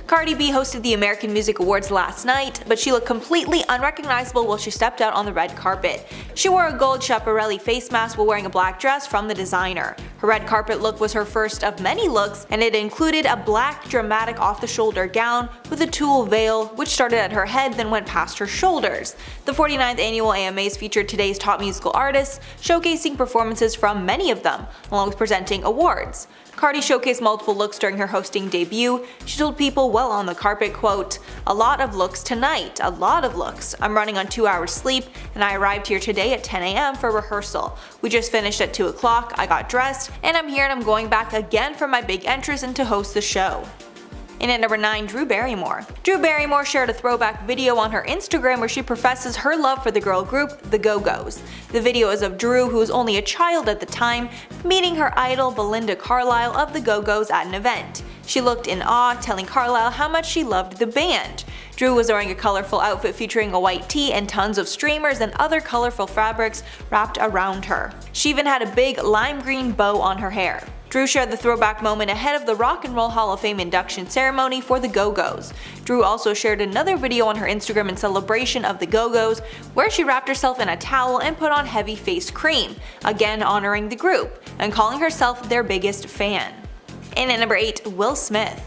Cardi B hosted the American Music Awards last night, but she looked completely unrecognizable while she stepped out on the red carpet. She wore a gold Schiaparelli face mask while wearing a black dress from the designer. Her red carpet look was her first of many looks, and it included a black, dramatic off-the-shoulder gown with a tulle veil, which started at her head then went past her shoulders. The 49th annual AMAs featured today's top musical artists, showcasing performances from many of them, along with presenting awards. Cardi showcased multiple looks during her hosting debut. She told people while on the carpet, quote, "A lot of looks tonight, a lot of looks. I'm running on 2 hours sleep, and I arrived here today at 10 a.m. for rehearsal. We just finished at 2 o'clock, I got dressed, and I'm here and I'm going back again for my big entrance and to host the show." And at number 9, Drew Barrymore. Drew Barrymore shared a throwback video on her Instagram where she professes her love for the girl group, the Go-Go's. The video is of Drew, who was only a child at the time, meeting her idol Belinda Carlisle of the Go-Go's at an event. She looked in awe, telling Carlisle how much she loved the band. Drew was wearing a colorful outfit featuring a white tee and tons of streamers and other colorful fabrics wrapped around her. She even had a big lime green bow on her hair. Drew shared the throwback moment ahead of the Rock and Roll Hall of Fame induction ceremony for the Go-Go's. Drew also shared another video on her Instagram in celebration of the Go-Go's, where she wrapped herself in a towel and put on heavy face cream, again honoring the group, and calling herself their biggest fan. And at number 8, Will Smith.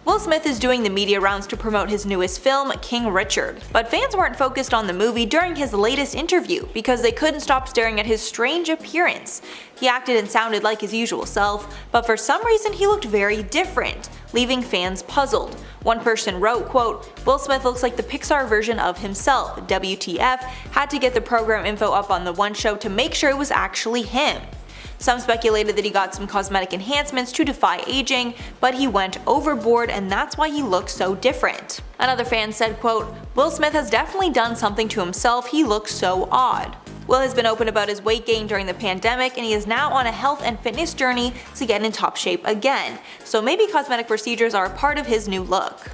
Will Smith is doing the media rounds to promote his newest film, King Richard. But fans weren't focused on the movie during his latest interview because they couldn't stop staring at his strange appearance. He acted and sounded like his usual self, but for some reason he looked very different, leaving fans puzzled. One person wrote, quote, "Will Smith looks like the Pixar version of himself. WTF, had to get the program info up on the one show to make sure it was actually him." Some speculated that he got some cosmetic enhancements to defy aging, but he went overboard and that's why he looks so different. Another fan said, quote, "Will Smith has definitely done something to himself, he looks so odd." Will has been open about his weight gain during the pandemic, and he is now on a health and fitness journey to get in top shape again, so maybe cosmetic procedures are a part of his new look.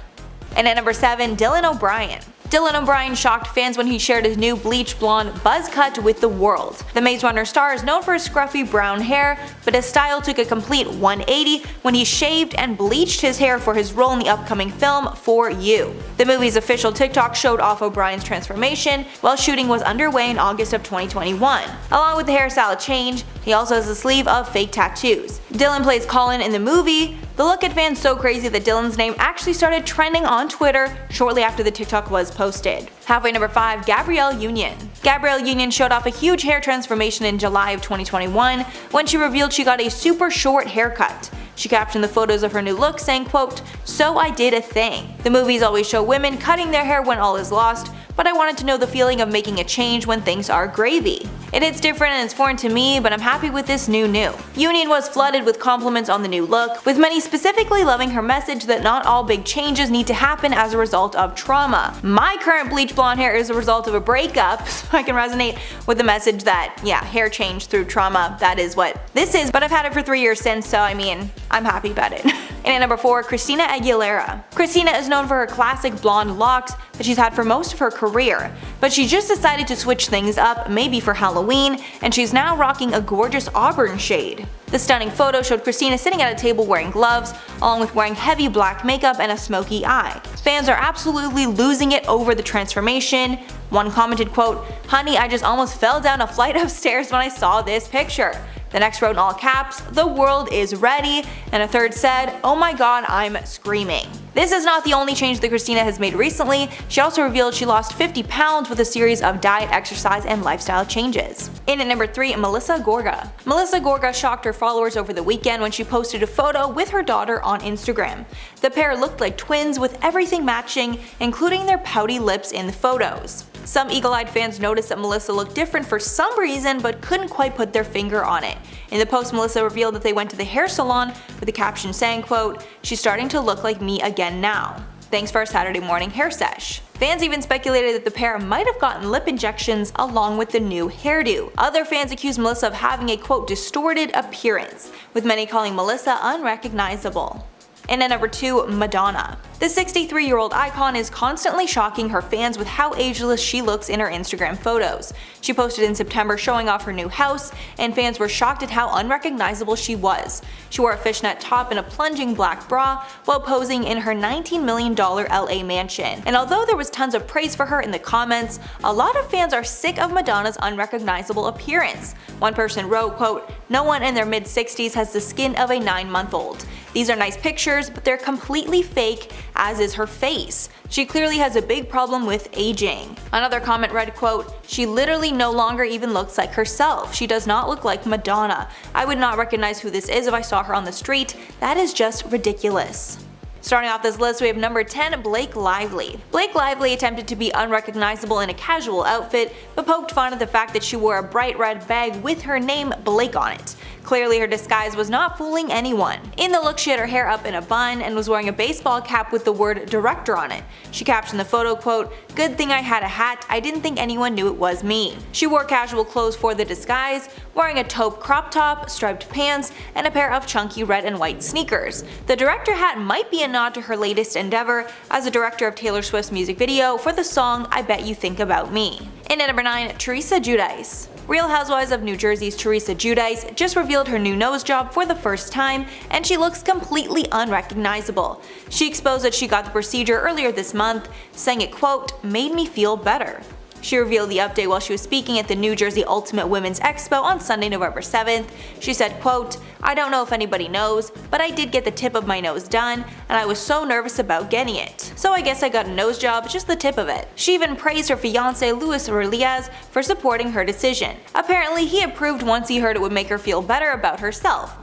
And at number 7, Dylan O'Brien. Dylan O'Brien shocked fans when he shared his new bleach blonde buzz cut with the world. The Maze Runner star is known for his scruffy brown hair, but his style took a complete 180 when he shaved and bleached his hair for his role in the upcoming film For You. The movie's official TikTok showed off O'Brien's transformation while shooting was underway in August of 2021. Along with the hairstyle change, he also has a sleeve of fake tattoos. Dylan plays Colin in the movie. The look had fans so crazy that Dylan's name actually started trending on Twitter shortly after the TikTok was posted. Halfway number 5, Gabrielle Union. Gabrielle Union showed off a huge hair transformation in July of 2021 when she revealed she got a super short haircut. She captioned the photos of her new look saying, quote, "So I did a thing. The movies always show women cutting their hair when all is lost, but I wanted to know the feeling of making a change when things are gravy. It hits different and it's foreign to me, but I'm happy with this new. Union was flooded with compliments on the new look, with many specifically loving her message that not all big changes need to happen as a result of trauma. My current bleach blonde hair is a result of a breakup, so I can resonate with the message that, yeah, hair change through trauma, that is what this is, but I've had it for 3 years since, so I mean, I'm happy about it." And at number 4, Christina Aguilera. Christina is known for her classic blonde locks that she's had for most of her career, but she just decided to switch things up, maybe for Halloween, and she's now rocking a gorgeous auburn shade. The stunning photo showed Christina sitting at a table wearing gloves, along with wearing heavy black makeup and a smoky eye. Fans are absolutely losing it over the transformation. One commented, quote, "Honey, I just almost fell down a flight of stairs when I saw this picture." The next wrote in all caps, "The world is ready," and a third said, "Oh my god, I'm screaming." This is not the only change that Christina has made recently. She also revealed she lost 50 pounds with a series of diet, exercise, and lifestyle changes. In at number 3, Melissa Gorga. Melissa Gorga shocked her followers over the weekend when she posted a photo with her daughter on Instagram. The pair looked like twins with everything matching, including their pouty lips in the photos. Some eagle-eyed fans noticed that Melissa looked different for some reason but couldn't quite put their finger on it. In the post, Melissa revealed that they went to the hair salon with a caption saying, quote, "She's starting to look like me again now. Thanks for our Saturday morning hair sesh." Fans even speculated that the pair might have gotten lip injections along with the new hairdo. Other fans accused Melissa of having a, quote, "distorted appearance," with many calling Melissa unrecognizable. And at number 2, Madonna. The 63-year-old icon is constantly shocking her fans with how ageless she looks in her Instagram photos. She posted in September showing off her new house, and fans were shocked at how unrecognizable she was. She wore a fishnet top and a plunging black bra while posing in her $19 million LA mansion. And although there was tons of praise for her in the comments, a lot of fans are sick of Madonna's unrecognizable appearance. One person wrote, quote, "No one in their mid-60s has the skin of a 9-month-old. These are nice pictures, but they're completely fake, as is her face. She clearly has a big problem with aging." Another comment read, quote, "She literally no longer even looks like herself. She does not look like Madonna. I would not recognize who this is if I saw her on the street. That is just ridiculous." Starting off this list, we have number 10, Blake Lively. Blake Lively attempted to be unrecognizable in a casual outfit, but poked fun at the fact that she wore a bright red bag with her name Blake on it. Clearly her disguise was not fooling anyone. In the look, she had her hair up in a bun and was wearing a baseball cap with the word director on it. She captioned the photo, quote, "Good thing I had a hat, I didn't think anyone knew it was me." She wore casual clothes for the disguise, wearing a taupe crop top, striped pants, and a pair of chunky red and white sneakers. The director hat might be a nod to her latest endeavor as a director of Taylor Swift's music video for the song I Bet You Think About Me. And at number 9, Teresa Giudice. Real Housewives of New Jersey's Teresa Giudice just revealed her new nose job for the first time, and she looks completely unrecognizable. She exposed that she got the procedure earlier this month, saying it, quote, "made me feel better." She revealed the update while she was speaking at the New Jersey Ultimate Women's Expo on Sunday, November 7th. She said, quote, "I don't know if anybody knows, but I did get the tip of my nose done, and I was so nervous about getting it. So I guess I got a nose job, just the tip of it." She even praised her fiance Luis Ruiz for supporting her decision. Apparently he approved once he heard it would make her feel better about herself.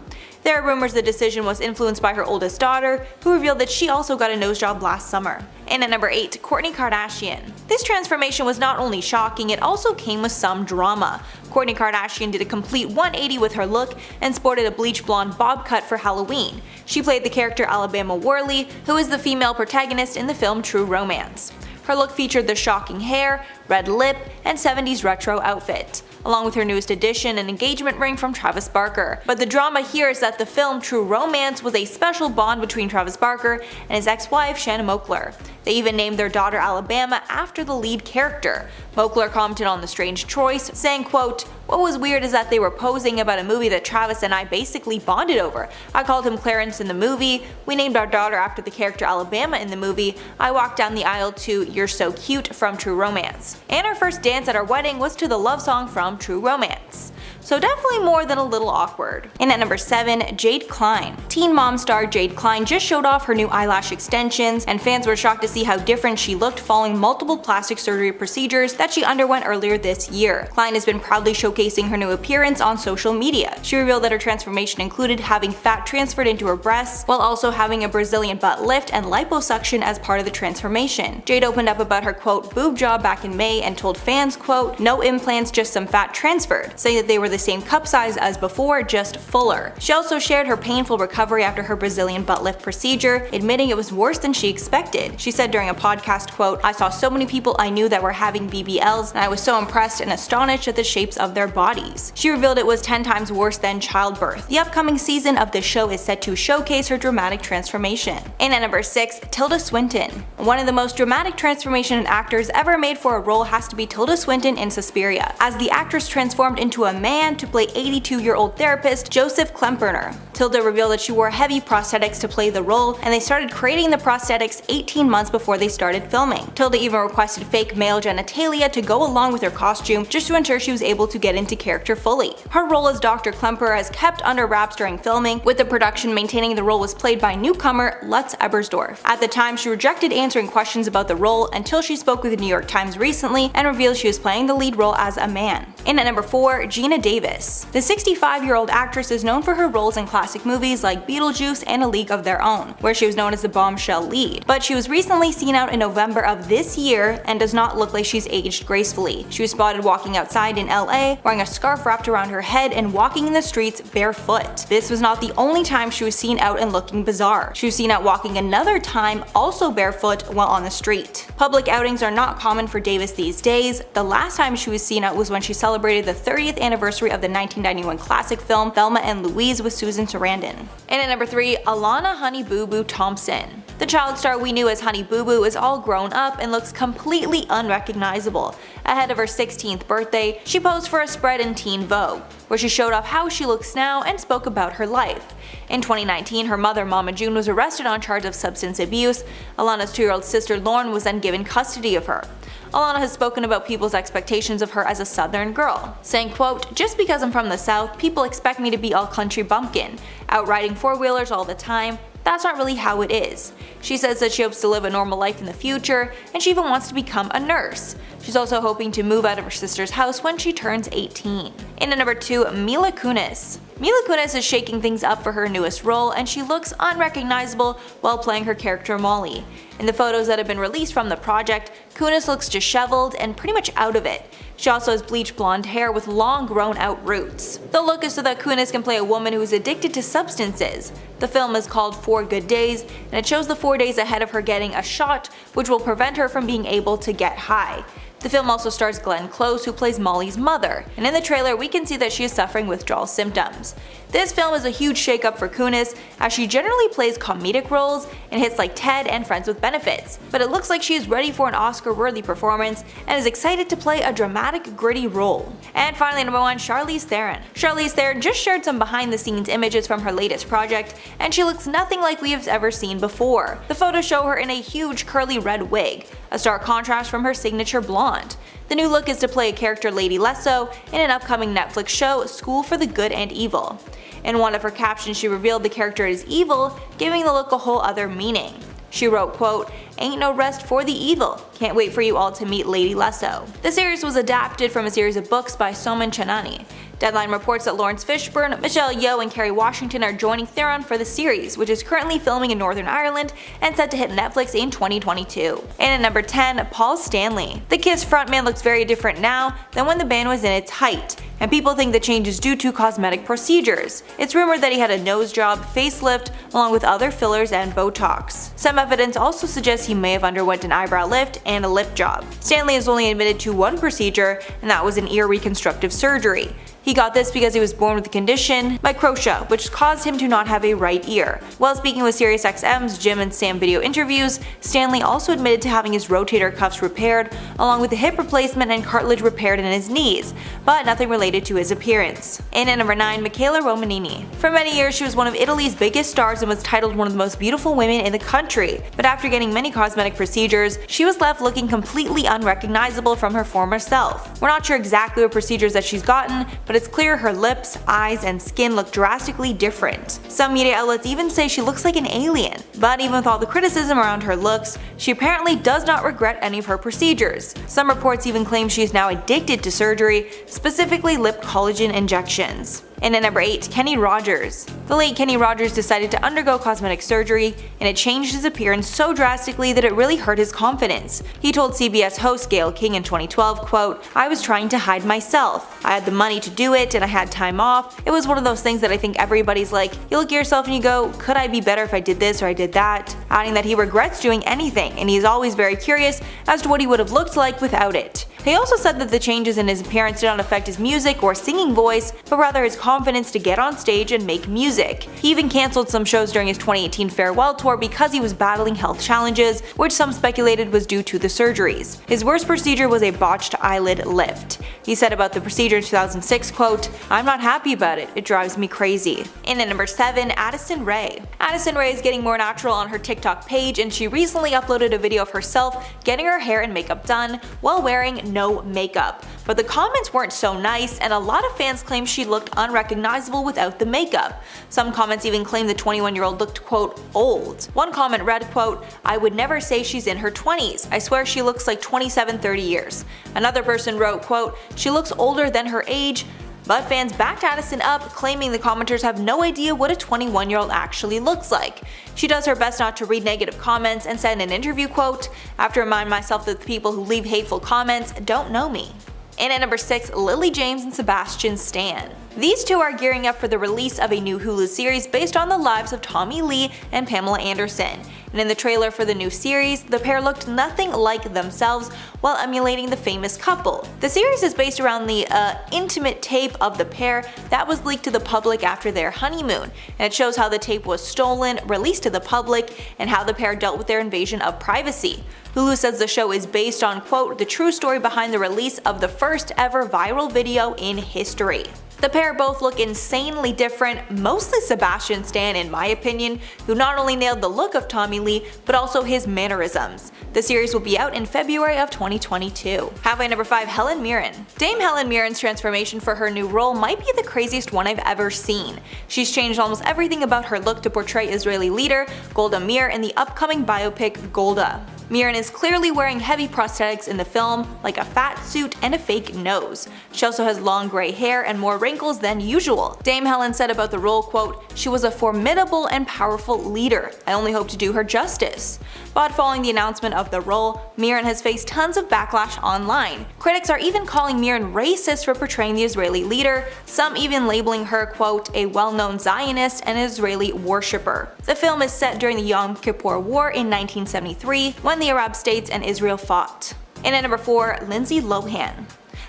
There are rumors the decision was influenced by her oldest daughter, who revealed that she also got a nose job last summer. And at number 8, Kourtney Kardashian. This transformation was not only shocking, it also came with some drama. Kourtney Kardashian did a complete 180 with her look and sported a bleach blonde bob cut for Halloween. She played the character Alabama Worley, who is the female protagonist in the film True Romance. Her look featured the shocking hair, red lip, and 70s retro outfit, along with her newest addition, an engagement ring from Travis Barker. But the drama here is that the film True Romance was a special bond between Travis Barker and his ex-wife Shanna Moakler. They even named their daughter Alabama after the lead character. Moakler commented on the strange choice, saying, quote, "What was weird is that they were posing about a movie that Travis and I basically bonded over. I called him Clarence in the movie, we named our daughter after the character Alabama in the movie, I walked down the aisle to You're So Cute from True Romance. And our first dance at our wedding was to the love song from True Romance." So definitely more than a little awkward. And at number 7, Jade Klein. Teen Mom star Jade Klein just showed off her new eyelash extensions, and fans were shocked to see how different she looked following multiple plastic surgery procedures that she underwent earlier this year. Klein has been proudly showcasing her new appearance on social media. She revealed that her transformation included having fat transferred into her breasts, while also having a Brazilian butt lift and liposuction as part of the transformation. Jade opened up about her, quote, boob job back in May and told fans, quote, "No implants, just some fat transferred," saying that they were the same cup size as before, just fuller. She also shared her painful recovery after her Brazilian butt lift procedure, admitting it was worse than she expected. She said during a podcast, quote, "I saw so many people I knew that were having BBLs, and I was so impressed and astonished at the shapes of their bodies." She revealed it was 10 times worse than childbirth. The upcoming season of the show is set to showcase her dramatic transformation. And at number 6, Tilda Swinton. One of the most dramatic transformation an actors ever made for a role has to be Tilda Swinton in Suspiria, as the actress transformed into a man to play 82-year-old therapist Joseph Klemperer. Tilda revealed that she wore heavy prosthetics to play the role, and they started creating the prosthetics 18 months before they started filming. Tilda even requested fake male genitalia to go along with her costume just to ensure she was able to get into character fully. Her role as Dr. Klemperer is kept under wraps during filming, with the production maintaining the role was played by newcomer Lutz Ebersdorf. At the time, she rejected answering questions about the role until she spoke with the New York Times recently and revealed she was playing the lead role as a man. And at number 4, Gina Davis. The 65-year-old actress is known for her roles in classic movies like Beetlejuice and A League of Their Own, where she was known as the bombshell lead. But she was recently seen out in November of this year and does not look like she's aged gracefully. She was spotted walking outside in LA, wearing a scarf wrapped around her head and walking in the streets barefoot. This was not the only time she was seen out and looking bizarre. She was seen out walking another time, also barefoot, while on the street. Public outings are not common for Davis these days. The last time she was seen out was when she celebrated celebrated the 30th anniversary of the 1991 classic film Thelma and Louise with Susan Sarandon. And at number 3, Alana Honey Boo Boo Thompson. The child star we knew as Honey Boo Boo is all grown up and looks completely unrecognizable. Ahead of her 16th birthday, she posed for a spread in Teen Vogue, where she showed off how she looks now and spoke about her life. In 2019, her mother, Mama June, was arrested on charge of substance abuse. Alana's 2-year-old sister, Lauren, was then given custody of her. Alana has spoken about people's expectations of her as a Southern girl, saying, quote, "Just because I'm from the South, people expect me to be all country bumpkin, out riding four-wheelers all the time. That's not really how it is." She says that she hopes to live a normal life in the future, and she even wants to become a nurse. She's also hoping to move out of her sister's house when she turns 18. And at number 2, Mila Kunis. Mila Kunis is shaking things up for her newest role, and she looks unrecognizable while playing her character Molly. In the photos that have been released from the project, Kunis looks disheveled and pretty much out of it. She also has bleached blonde hair with long grown out roots. The look is so that Kunis can play a woman who is addicted to substances. The film is called 4 Good Days, and it shows the 4 days ahead of her getting a shot which will prevent her from being able to get high. The film also stars Glenn Close, who plays Molly's mother, and in the trailer we can see that she is suffering withdrawal symptoms. This film is a huge shakeup for Kunis, as she generally plays comedic roles in hits like Ted and Friends with Benefits, but it looks like she is ready for an Oscar-worthy performance and is excited to play a dramatic, gritty role. And finally, number 1, Charlize Theron. Charlize Theron just shared some behind-the-scenes images from her latest project, and she looks nothing like we have ever seen before. The photos show her in a huge curly red wig, a stark contrast from her signature blonde. The new look is to play a character Lady Lesso in an upcoming Netflix show, School for the Good and Evil. In one of her captions, she revealed the character is evil, giving the look a whole other meaning. She wrote, quote, "Ain't no rest for the evil. Can't wait for you all to meet Lady Lesso." The series was adapted from a series of books by Soman Chanani. Deadline reports that Lawrence Fishburne, Michelle Yeoh, and Kerry Washington are joining Theron for the series, which is currently filming in Northern Ireland and set to hit Netflix in 2022. And at number 10, Paul Stanley. The Kiss frontman looks very different now than when the band was in its height, and people think the change is due to cosmetic procedures. It's rumored that he had a nose job, facelift, along with other fillers and Botox. Some evidence also suggests he may have underwent an eyebrow lift and a lip job. Stanley is only admitted to one procedure, and that was an ear reconstructive surgery. He got this because he was born with the condition microtia, which caused him to not have a right ear. While speaking with SiriusXM's Jim and Sam video interviews, Stanley also admitted to having his rotator cuffs repaired, along with a hip replacement and cartilage repaired in his knees, but nothing related to his appearance. And at number 9, Michaela Romanini. For many years, she was one of Italy's biggest stars and was titled one of the most beautiful women in the country, but after getting many cosmetic procedures, she was left looking completely unrecognizable from her former self. We're not sure exactly what procedures that she's gotten, but it's clear her lips, eyes, and skin look drastically different. Some media outlets even say she looks like an alien. But even with all the criticism around her looks, she apparently does not regret any of her procedures. Some reports even claim she is now addicted to surgery, specifically lip collagen injections. And at number 8, Kenny Rogers. The late Kenny Rogers decided to undergo cosmetic surgery, and it changed his appearance so drastically that it really hurt his confidence. He told CBS host Gayle King in 2012, quote, "I was trying to hide myself. I had the money to do it, and I had time off. It was one of those things that I think everybody's like, you look at yourself and you go, could I be better if I did this or I did that?" Adding that he regrets doing anything, and he is always very curious as to what he would have looked like without it. He also said that the changes in his appearance did not affect his music or singing voice, but rather his confidence to get on stage and make music. He even cancelled some shows during his 2018 farewell tour because he was battling health challenges, which some speculated was due to the surgeries. His worst procedure was a botched eyelid lift. He said about the procedure in 2006, quote, "I'm not happy about it. It drives me crazy." And at number 7, Addison Rae. Addison Rae is getting more natural on her TikTok page, and she recently uploaded a video of herself getting her hair and makeup done while wearing no makeup. But the comments weren't so nice, and a lot of fans claimed she looked unrecognizable without the makeup. Some comments even claimed the 21-year-old looked, quote, old. One comment read, quote, "I would never say she's in her 20s. I swear she looks like 27-30 years. Another person wrote, quote, "She looks older than her age." But fans backed Addison up, claiming the commenters have no idea what a 21-year-old actually looks like. She does her best not to read negative comments and said in an interview, quote, "I have to remind myself that the people who leave hateful comments don't know me." And at number 6, Lily James and Sebastian Stan. These two are gearing up for the release of a new Hulu series based on the lives of Tommy Lee and Pamela Anderson. and in the trailer for the new series, the pair looked nothing like themselves while emulating the famous couple. The series is based around the intimate tape of the pair that was leaked to the public after their honeymoon, and it shows how the tape was stolen, released to the public, and how the pair dealt with their invasion of privacy. Hulu says the show is based on, quote, the true story behind the release of the first ever viral video in history. The pair both look insanely different, mostly Sebastian Stan in my opinion, who not only nailed the look of Tommy Lee, but also his mannerisms. The series will be out in February of 2022. Halfway number 5, Helen Mirren. Dame Helen Mirren's transformation for her new role might be the craziest one I've ever seen. She's changed almost everything about her look to portray Israeli leader Golda Meir in the upcoming biopic Golda. Mirren is clearly wearing heavy prosthetics in the film, like a fat suit and a fake nose. She also has long gray hair and more wrinkles than usual. Dame Helen said about the role, quote, she was a formidable and powerful leader. I only hope to do her justice. But following the announcement of the role, Mirren has faced tons of backlash online. Critics are even calling Mirren racist for portraying the Israeli leader, some even labeling her, quote, a well-known Zionist and Israeli worshipper. The film is set during the Yom Kippur War in 1973, when the Arab states and Israel fought. And at number 4, Lindsay Lohan.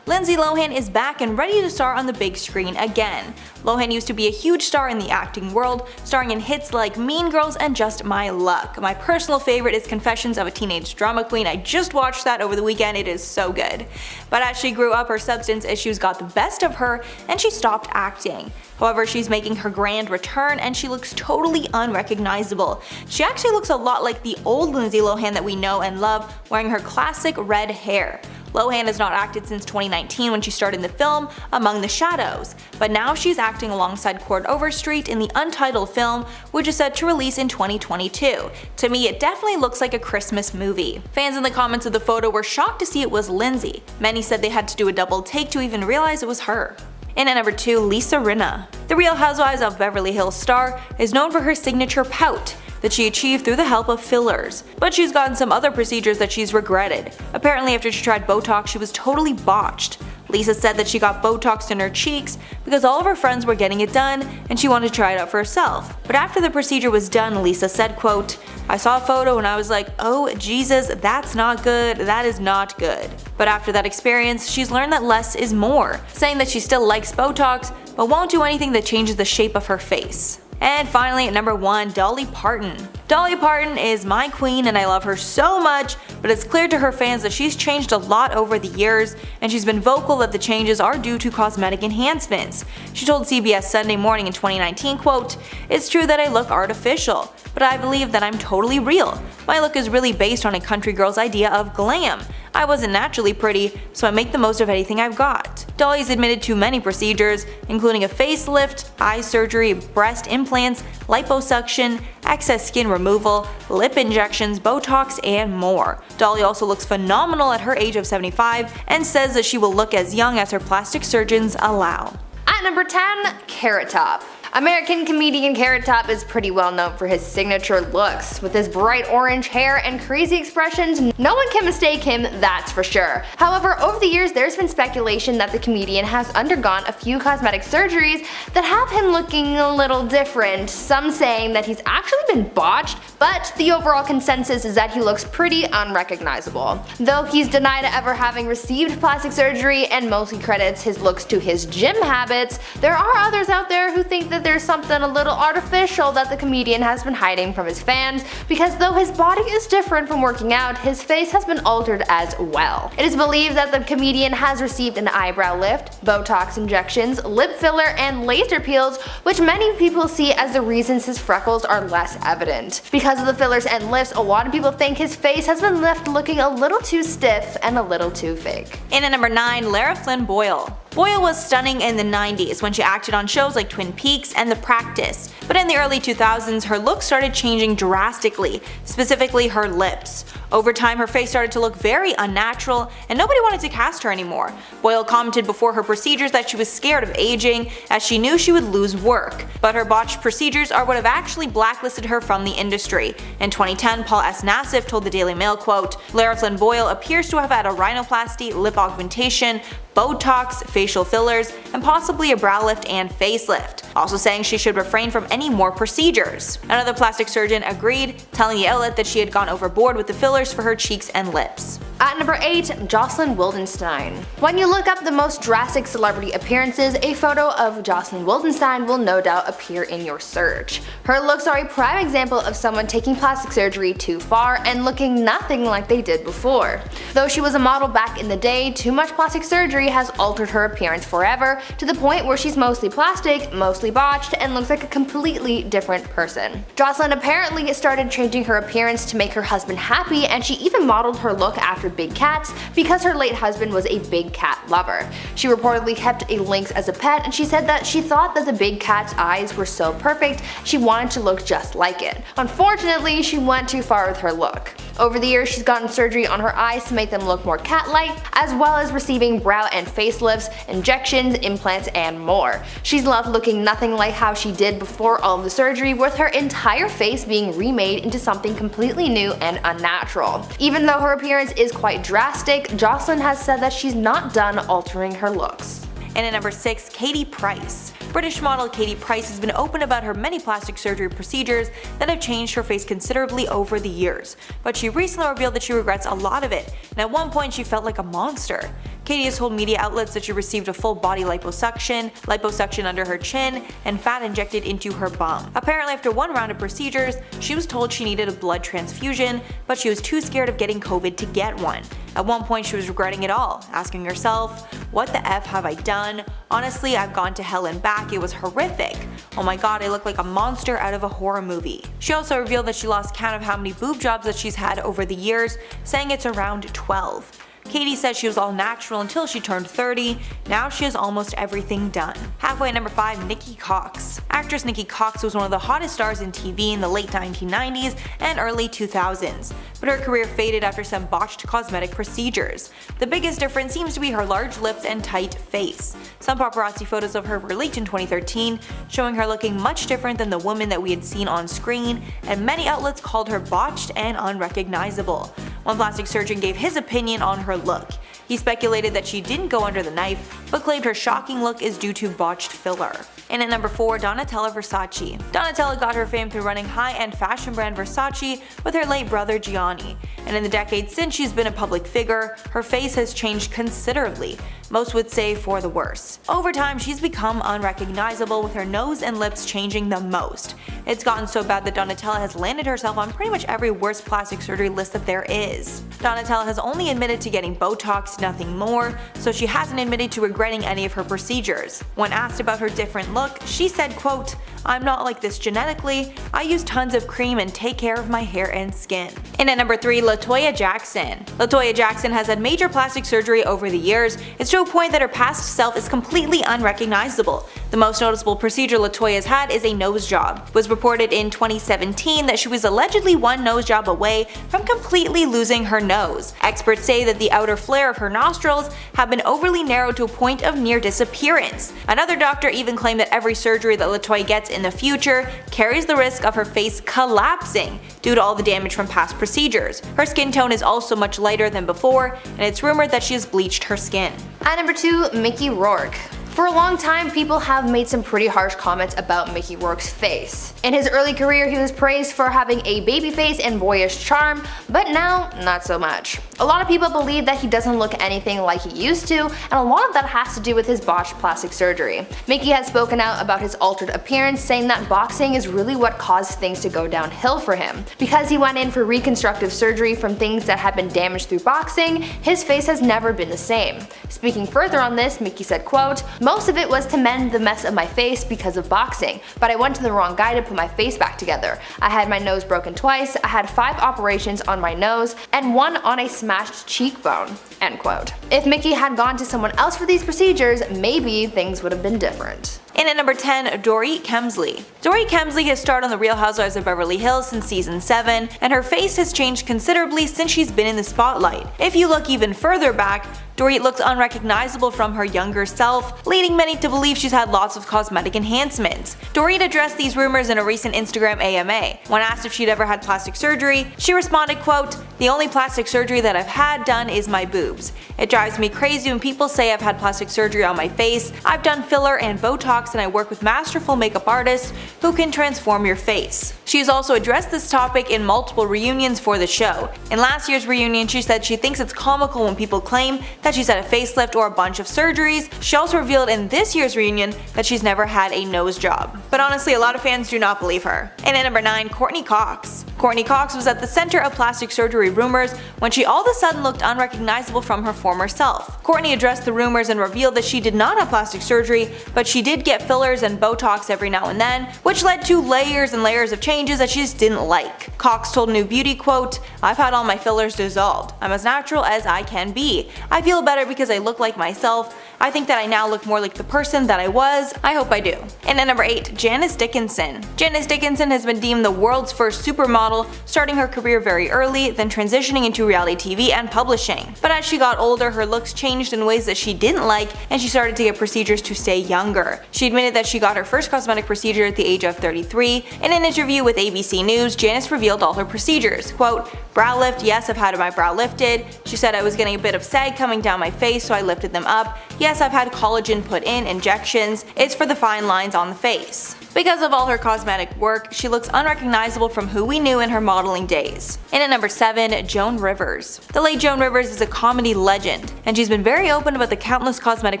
Lindsay Lohan is back and ready to star on the big screen again. Lohan used to be a huge star in the acting world, starring in hits like Mean Girls and Just My Luck. My personal favorite is Confessions of a Teenage Drama Queen. I just watched that over the weekend, it is so good. But as she grew up, her substance issues got the best of her and she stopped acting. However, she's making her grand return and she looks totally unrecognizable. She actually looks a lot like the old Lindsay Lohan that we know and love, wearing her classic red hair. Lohan has not acted since 2019 when she starred in the film Among the Shadows, but now she's acting alongside Cord Overstreet in the untitled film, which is set to release in 2022. To me, it definitely looks like a Christmas movie. Fans in the comments of the photo were shocked to see it was Lindsay. Many said they had to do a double take to even realize it was her. And at number 2, Lisa Rinna. The Real Housewives of Beverly Hills star is known for her signature pout that she achieved through the help of fillers, but she's gotten some other procedures that she's regretted. Apparently after she tried Botox, she was totally botched. Lisa said that she got Botox in her cheeks because all of her friends were getting it done and she wanted to try it out for herself. But after the procedure was done, Lisa said, quote, I saw a photo and I was like, oh Jesus, that's not good, that is not good. But after that experience, she's learned that less is more, saying that she still likes Botox, but won't do anything that changes the shape of her face. And finally at number 1, Dolly Parton. Dolly Parton is my queen and I love her so much, but it's clear to her fans that she's changed a lot over the years, and she's been vocal that the changes are due to cosmetic enhancements. She told CBS Sunday Morning in 2019, quote, it's true that I look artificial, but I believe that I'm totally real. My look is really based on a country girl's idea of glam. I wasn't naturally pretty, so I make the most of anything I've got. Dolly's admitted to many procedures, including a facelift, eye surgery, breast implants, liposuction, excess skin removal, lip injections, Botox, and more. Dolly also looks phenomenal at her age of 75 and says that she will look as young as her plastic surgeons allow. At number 10, Carrot Top. American comedian Carrot Top is pretty well known for his signature looks. With his bright orange hair and crazy expressions, no one can mistake him, that's for sure. However, over the years there's been speculation that the comedian has undergone a few cosmetic surgeries that have him looking a little different, some saying that he's actually been botched, but the overall consensus is that he looks pretty unrecognizable. Though he's denied ever having received plastic surgery and mostly credits his looks to his gym habits, there are others out there who think that there's something a little artificial that the comedian has been hiding from his fans, because though his body is different from working out, his face has been altered as well. It is believed that the comedian has received an eyebrow lift, Botox injections, lip filler, and laser peels, which many people see as the reasons his freckles are less evident. Because of the fillers and lifts, a lot of people think his face has been left looking a little too stiff and a little too fake. And at number 9, Lara Flynn Boyle. Boyle was stunning in the 90s when she acted on shows like Twin Peaks and The Practice, but in the early 2000s her look started changing drastically, specifically her lips. Over time, her face started to look very unnatural, and nobody wanted to cast her anymore. Boyle commented before her procedures that she was scared of aging, as she knew she would lose work. But her botched procedures are what have actually blacklisted her from the industry. In 2010, Paul S. Nassif told the Daily Mail, quote, "Lara Flynn Boyle appears to have had a rhinoplasty, lip augmentation, Botox, facial fillers, and possibly a brow lift and facelift," also saying she should refrain from any more procedures. Another plastic surgeon agreed, telling the outlet that she had gone overboard with the fillers for her cheeks and lips. At number 8, Jocelyn Wildenstein. When you look up the most drastic celebrity appearances, a photo of Jocelyn Wildenstein will no doubt appear in your search. Her looks are a prime example of someone taking plastic surgery too far and looking nothing like they did before. Though she was a model back in the day, too much plastic surgery has altered her appearance forever, to the point where she's mostly plastic, mostly botched, and looks like a completely different person. Jocelyn apparently started changing her appearance to make her husband happy, and she even modeled her look after big cats because her late husband was a big cat lover. She reportedly kept a lynx as a pet, and she said that she thought that the big cat's eyes were so perfect she wanted to look just like it. Unfortunately, she went too far with her look. Over the years, she's gotten surgery on her eyes to make them look more cat-like, as well as receiving brow and facelifts, injections, implants, and more. She's loved looking nothing like how she did before all of the surgery, with her entire face being remade into something completely new and unnatural. Even though her appearance is quite drastic, Jocelyn has said that she's not done altering her looks. And at number 6, Katie Price. British model Katie Price has been open about her many plastic surgery procedures that have changed her face considerably over the years, but she recently revealed that she regrets a lot of it, and at one point she felt like a monster. Katie has told media outlets that she received a full body liposuction under her chin, and fat injected into her bum. Apparently after one round of procedures, she was told she needed a blood transfusion, but she was too scared of getting COVID to get one. At one point she was regretting it all, asking herself, "What the F have I done? Honestly, I've gone to hell and back, it was horrific. Oh my god, I look like a monster out of a horror movie." She also revealed that she lost count of how many boob jobs that she's had over the years, saying it's around 12. Katie said she was all natural until she turned 30, now she has almost everything done. Halfway at number 5, Nikki Cox. Actress Nikki Cox was one of the hottest stars in TV in the late 1990s and early 2000s, but her career faded after some botched cosmetic procedures. The biggest difference seems to be her large lips and tight face. Some paparazzi photos of her were leaked in 2013, showing her looking much different than the woman that we had seen on screen, and many outlets called her botched and unrecognizable. One plastic surgeon gave his opinion on her look. He speculated that she didn't go under the knife, but claimed her shocking look is due to botched filler. And at number 4, Donatella Versace. Donatella got her fame through running high-end fashion brand Versace with her late brother Gianni, and in the decades since she's been a public figure, her face has changed considerably. Most would say for the worse. Over time, she's become unrecognizable, with her nose and lips changing the most. It's gotten so bad that Donatella has landed herself on pretty much every worst plastic surgery list that there is. Donatella has only admitted to getting Botox, nothing more, so she hasn't admitted to regretting any of her procedures. When asked about her different look, she said, quote, "I'm not like this genetically, I use tons of cream and take care of my hair and skin." And at number 3, LaToya Jackson. LaToya Jackson has had major plastic surgery over the years. It's to a point that her past self is completely unrecognizable. The most noticeable procedure LaToya has had is a nose job. It was reported in 2017 that she was allegedly one nose job away from completely losing her nose. Experts say that the outer flare of her nostrils have been overly narrowed to a point of near disappearance. Another doctor even claimed that every surgery that LaToya gets in the future carries the risk of her face collapsing due to all the damage from past procedures. Her skin tone is also much lighter than before, and it's rumored that she has bleached her skin. At number 2, Mickey Rourke. For a long time, people have made some pretty harsh comments about Mickey Rourke's face. In his early career, he was praised for having a baby face and boyish charm, but now, not so much. A lot of people believe that he doesn't look anything like he used to, and a lot of that has to do with his botched plastic surgery. Mickey has spoken out about his altered appearance, saying that boxing is really what caused things to go downhill for him. Because he went in for reconstructive surgery from things that had been damaged through boxing, his face has never been the same. Speaking further on this, Mickey said, quote, "Most of it was to mend the mess of my face because of boxing, but I went to the wrong guy to put my face back together. I had my nose broken twice, I had 5 operations on my nose, and 1 on a smashed cheekbone." End quote. If Mickey had gone to someone else for these procedures, maybe things would have been different. And at number 10, Dorit Kemsley. Dorit Kemsley has starred on The Real Housewives of Beverly Hills since season 7, and her face has changed considerably since she's been in the spotlight. If you look even further back, Dorit looks unrecognizable from her younger self, leading many to believe she's had lots of cosmetic enhancements. Dorit addressed these rumors in a recent Instagram AMA. When asked if she'd ever had plastic surgery, she responded, quote, "The only plastic surgery that I've had done is my boobs. It drives me crazy when people say I've had plastic surgery on my face. I've done filler and Botox, and I work with masterful makeup artists who can transform your face." She has also addressed this topic in multiple reunions for the show. In last year's reunion, she said she thinks it's comical when people claim that she's had a facelift or a bunch of surgeries. She also revealed in this year's reunion that she's never had a nose job. But honestly, a lot of fans do not believe her. And at number 9, Courtney Cox. Courtney Cox was at the center of plastic surgery rumors when she all of a sudden looked unrecognizable from her former self. Courtney addressed the rumors and revealed that she did not have plastic surgery, but she did get fillers and Botox every now and then, which led to layers and layers of changes that she just didn't like. Cox told New Beauty, quote, "I've had all my fillers dissolved. I'm as natural as I can be. I feel better because I look like myself. I think that I now look more like the person that I was. I hope I do." And at number 8, Janice Dickinson. Janice Dickinson has been deemed the world's first supermodel, starting her career very early, then transitioning into reality TV and publishing. But as she got older, her looks changed in ways that she didn't like, and she started to get procedures to stay younger. She admitted that she got her first cosmetic procedure at the age of 33. In an interview with ABC News, Janice revealed all her procedures. Quote, "Brow lift, yes, I've had my brow lifted." She said, "I was getting a bit of sag coming down my face, so I lifted them up. Yes, I've had collagen put in, injections. It's for the fine lines on the face." Because of all her cosmetic work, she looks unrecognizable from who we knew in her modeling days. And at number 7, Joan Rivers. The late Joan Rivers is a comedy legend, and she's been very open about the countless cosmetic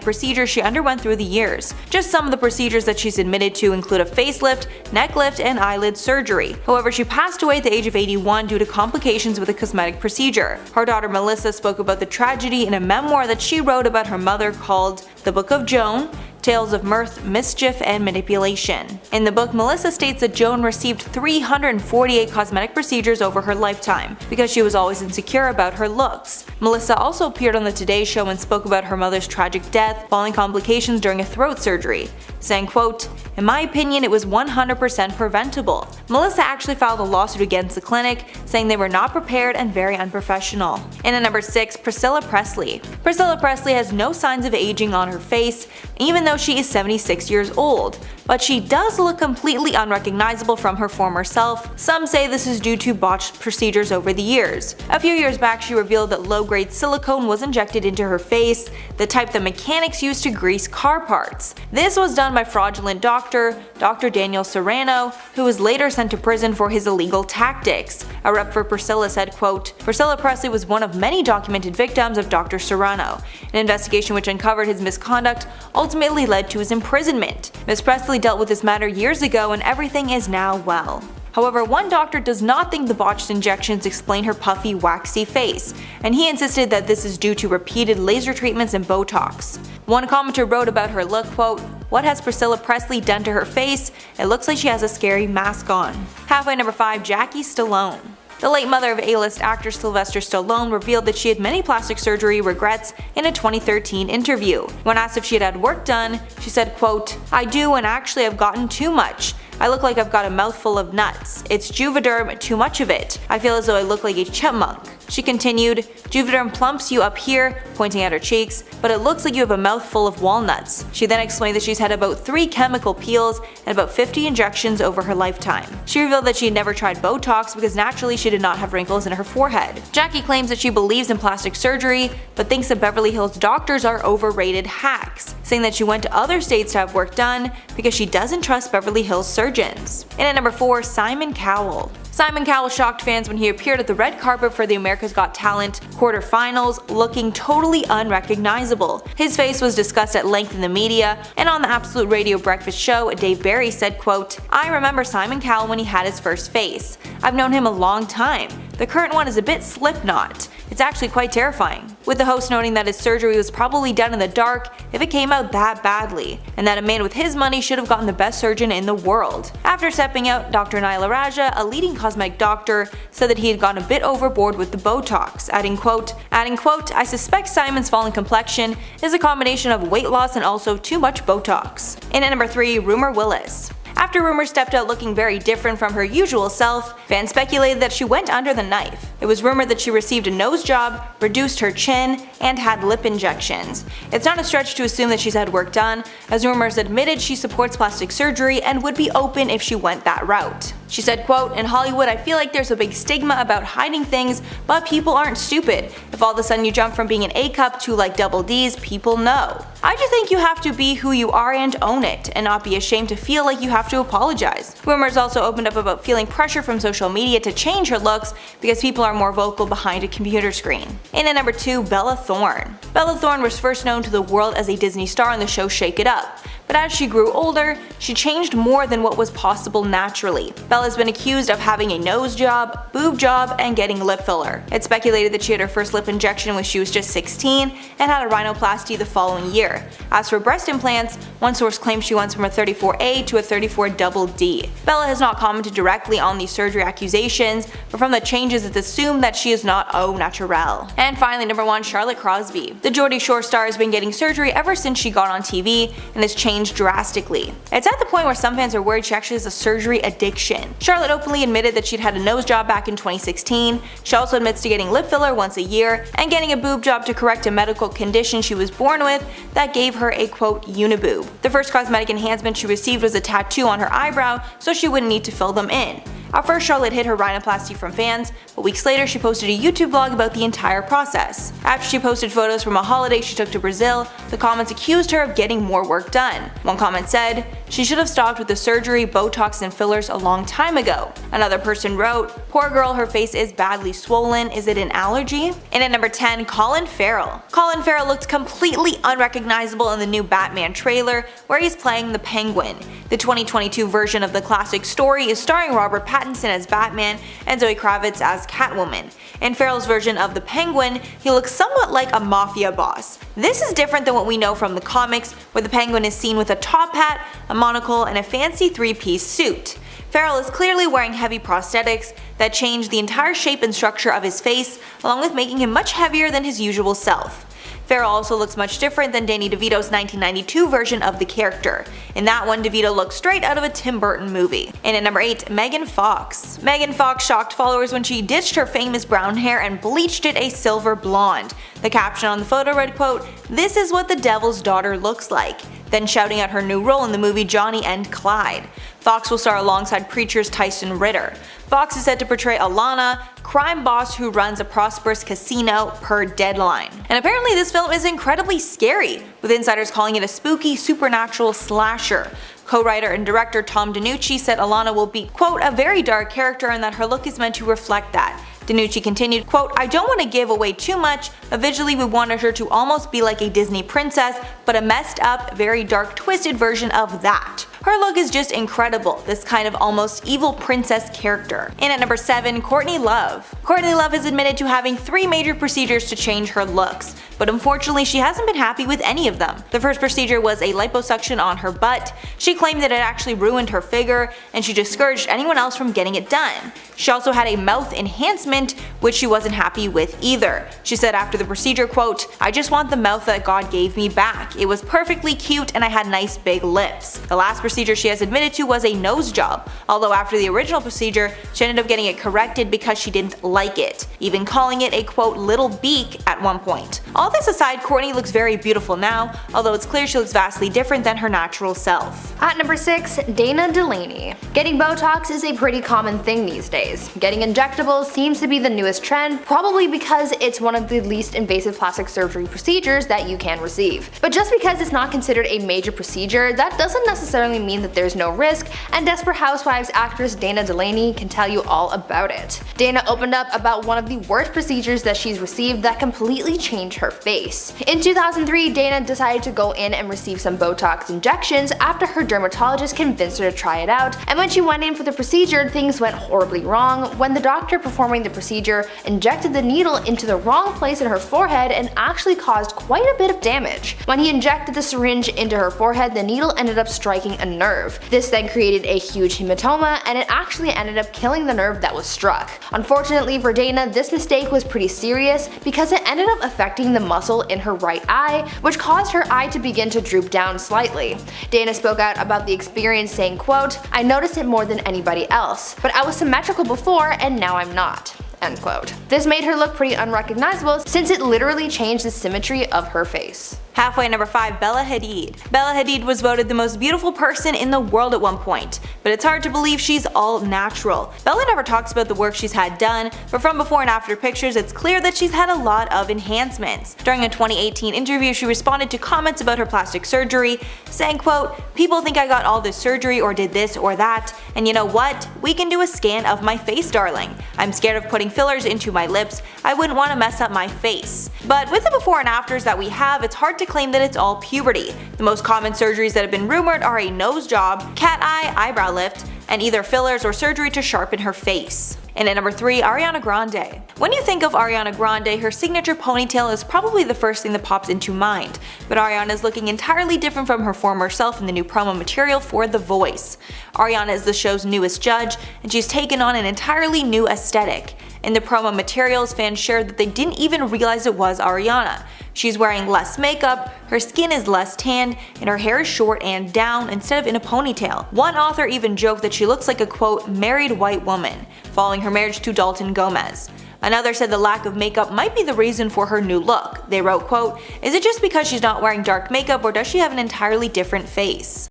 procedures she underwent through the years. Just some of the procedures that she's admitted to include a facelift, neck lift, and eyelid surgery. However, she passed away at the age of 81 due to complications with a cosmetic procedure. Her daughter Melissa spoke about the tragedy in a memoir that she wrote about her mother called The Book of Joan: Tales of Mirth, Mischief, and Manipulation. In the book, Melissa states that Joan received 348 cosmetic procedures over her lifetime because she was always insecure about her looks. Melissa also appeared on the Today Show and spoke about her mother's tragic death following complications during a throat surgery, saying, quote, "In my opinion, it was 100% preventable." Melissa actually filed a lawsuit against the clinic, saying they were not prepared and very unprofessional. And at number 6, Priscilla Presley. Priscilla Presley has no signs of aging on her face, even though she is 76 years old, but she does look completely unrecognizable from her former self. Some say this is due to botched procedures over the years. A few years back, she revealed that low-grade silicone was injected into her face, the type that mechanics use to grease car parts. This was done by fraudulent doctor, Dr. Daniel Serrano, who was later sent to prison for his illegal tactics. A rep for Priscilla said, quote, "Priscilla Presley was one of many documented victims of Dr. Serrano. An investigation which uncovered his misconduct ultimately led to his imprisonment. Ms. Presley dealt with this matter years ago and everything is now well." However, one doctor does not think the botched injections explain her puffy, waxy face, and he insisted that this is due to repeated laser treatments and Botox. One commenter wrote about her look, quote, "What has Priscilla Presley done to her face? It looks like she has a scary mask on." Halfway number 5, Jackie Stallone. The late mother of A-list actor Sylvester Stallone revealed that she had many plastic surgery regrets in a 2013 interview. When asked if she had had work done, she said, quote, "I do, and actually I've gotten too much. I look like I've got a mouthful of nuts. It's Juvederm, too much of it. I feel as though I look like a chipmunk." She continued, "Juvederm plumps you up here," pointing at her cheeks, "but it looks like you have a mouthful of walnuts." She then explained that she's had about 3 chemical peels and about 50 injections over her lifetime. She revealed that she had never tried Botox because naturally she did not have wrinkles in her forehead. Jackie claims that she believes in plastic surgery, but thinks that Beverly Hills doctors are overrated hacks, saying that she went to other states to have work done because she doesn't trust Beverly Hills surgeons. And at number 4, Simon Cowell. Simon Cowell shocked fans when he appeared at the red carpet for the America's Got Talent quarterfinals, looking totally unrecognizable. His face was discussed at length in the media, and on the Absolute Radio Breakfast show, Dave Barry said, quote, "I remember Simon Cowell when he had his first face. I've known him a long time. The current one is a bit Slipknot. It's actually quite terrifying, with the host noting that his surgery was probably done in the dark if it came out that badly, and that a man with his money should have gotten the best surgeon in the world. After stepping out, Dr. Naila Raja, a leading cosmetic doctor, said that he had gone a bit overboard with the Botox, adding quote, I suspect Simon's fallen complexion is a combination of weight loss and also too much Botox. In at number 3, Rumor Willis. After Rumor stepped out looking very different from her usual self, fans speculated that she went under the knife. It was rumored that she received a nose job, reduced her chin, and had lip injections. It's not a stretch to assume that she's had work done, as Rumors admitted she supports plastic surgery and would be open if she went that route. She said, quote, in Hollywood I feel like there's a big stigma about hiding things, but people aren't stupid. If all of a sudden you jump from being an A cup to like double D's, people know. I just think you have to be who you are and own it, and not be ashamed to feel like you have to apologize. Rumors also opened up about feeling pressure from social media to change her looks because people are more vocal behind a computer screen. In at number 2, Bella Thorne. Bella Thorne was first known to the world as a Disney star on the show Shake It Up, but as she grew older, she changed more than what was possible naturally. Bella's been accused of having a nose job, boob job, and getting lip filler. It's speculated that she had her first lip injection when she was just 16 and had a rhinoplasty the following year. As for breast implants, one source claims she went from a 34A to a 34D. Bella has not commented directly on these surgery accusations, but from the changes it's assumed that she is not au naturel. And finally, number 1, Charlotte Crosby. The Geordie Shore star has been getting surgery ever since she got on TV and has changed drastically. It's at the point where some fans are worried she actually has a surgery addiction. Charlotte openly admitted that she'd had a nose job back in 2016. She also admits to getting lip filler once a year and getting a boob job to correct a medical condition she was born with that gave her a quote uniboob. The first cosmetic enhancement she received was a tattoo on her eyebrow so she wouldn't need to fill them in. At first, Charlotte hid her rhinoplasty from fans, but weeks later she posted a YouTube vlog about the entire process. After she posted photos from a holiday she took to Brazil, the comments accused her of getting more work done. One comment said, she should have stopped with the surgery, Botox, and fillers a long time ago. Another person wrote, poor girl, her face is badly swollen, is it an allergy? And at number 10, Colin Farrell. Colin Farrell looked completely unrecognizable in the new Batman trailer, where he's playing the Penguin. The 2022 version of the classic story is starring Robert Pattinson as Batman and Zoe Kravitz as Catwoman. In Farrell's version of the Penguin, he looks somewhat like a mafia boss. This is different than what we know from the comics, where the Penguin is seen with a top hat, a monocle, and a fancy three-piece suit. Farrell is clearly wearing heavy prosthetics that change the entire shape and structure of his face, along with making him much heavier than his usual self. Farrell also looks much different than Danny DeVito's 1992 version of the character. In that one, DeVito looks straight out of a Tim Burton movie. And at number 8, Megan Fox. Megan Fox shocked followers when she ditched her famous brown hair and bleached it a silver blonde. The caption on the photo read, quote, "This is what the devil's daughter looks like," then shouting out her new role in the movie Johnny and Clyde. Fox will star alongside Preacher's Tyson Ritter. Fox is set to portray Alana, crime boss who runs a prosperous casino per Deadline. And apparently this film is incredibly scary, with insiders calling it a spooky supernatural slasher. Co-writer and director Tom DeNucci said Alana will be, quote, a very dark character and that her look is meant to reflect that. DeNucci continued, quote, I don't want to give away too much, but visually we wanted her to almost be like a Disney princess, but a messed up, very dark, twisted version of that. Her look is just incredible, this kind of almost evil princess character. And at number 7, Courtney Love. Courtney Love has admitted to having 3 major procedures to change her looks, but unfortunately she hasn't been happy with any of them. The first procedure was a liposuction on her butt. She claimed that it actually ruined her figure, and she discouraged anyone else from getting it done. She also had a mouth enhancement, which she wasn't happy with either. She said after the procedure, quote, I just want the mouth that God gave me back. It was perfectly cute and I had nice big lips. The last procedure she has admitted to was a nose job, although after the original procedure, she ended up getting it corrected because she didn't like it, even calling it a quote little beak at one point. All this aside, Courtney looks very beautiful now, although it's clear she looks vastly different than her natural self. At number 6, Dana Delaney. Getting Botox is a pretty common thing these days. Getting injectables seems to be the newest trend, probably because it's one of the least invasive plastic surgery procedures that you can receive. But just because it's not considered a major procedure, that doesn't necessarily mean that there's no risk, and Desperate Housewives actress Dana Delaney can tell you all about it. Dana opened up about one of the worst procedures that she's received that completely changed her face. In 2003, Dana decided to go in and receive some Botox injections after her dermatologist convinced her to try it out, and when she went in for the procedure, things went horribly wrong when the doctor performing the procedure injected the needle into the wrong place in her forehead and actually caused quite a bit of damage. When he injected the syringe into her forehead, the needle ended up striking a nerve. This then created a huge hematoma, and it actually ended up killing the nerve that was struck. Unfortunately for Dana, this mistake was pretty serious because it ended up affecting the muscle in her right eye, which caused her eye to begin to droop down slightly. Dana spoke out about the experience saying, quote, "I noticed it more than anybody else, but I was symmetrical before and now I'm not." End quote. This made her look pretty unrecognizable since it literally changed the symmetry of her face. Halfway at number 5, Bella Hadid. Bella Hadid was voted the most beautiful person in the world at one point, but it's hard to believe she's all natural. Bella never talks about the work she's had done, but from before and after pictures it's clear that she's had a lot of enhancements. During a 2018 interview, she responded to comments about her plastic surgery, saying, quote, "People think I got all this surgery or did this or that, and you know what? We can do a scan of my face, darling. I'm scared of putting fillers into my lips. I wouldn't want to mess up my face." But with the before and afters that we have, it's hard to claim that it's all puberty. The most common surgeries that have been rumored are a nose job, cat eye, eyebrow lift, and either fillers or surgery to sharpen her face. And at number 3, Ariana Grande. When you think of Ariana Grande, her signature ponytail is probably the first thing that pops into mind, but Ariana is looking entirely different from her former self in the new promo material for The Voice. Ariana is the show's newest judge, and she's taken on an entirely new aesthetic. In the promo materials, fans shared that they didn't even realize it was Ariana. She's wearing less makeup, her skin is less tanned, and her hair is short and down instead of in a ponytail. One author even joked that she looks like a quote, married white woman, following her marriage to Dalton Gomez. Another said the lack of makeup might be the reason for her new look. They wrote, quote, "Is it just because she's not wearing dark makeup or does she have an entirely different face?"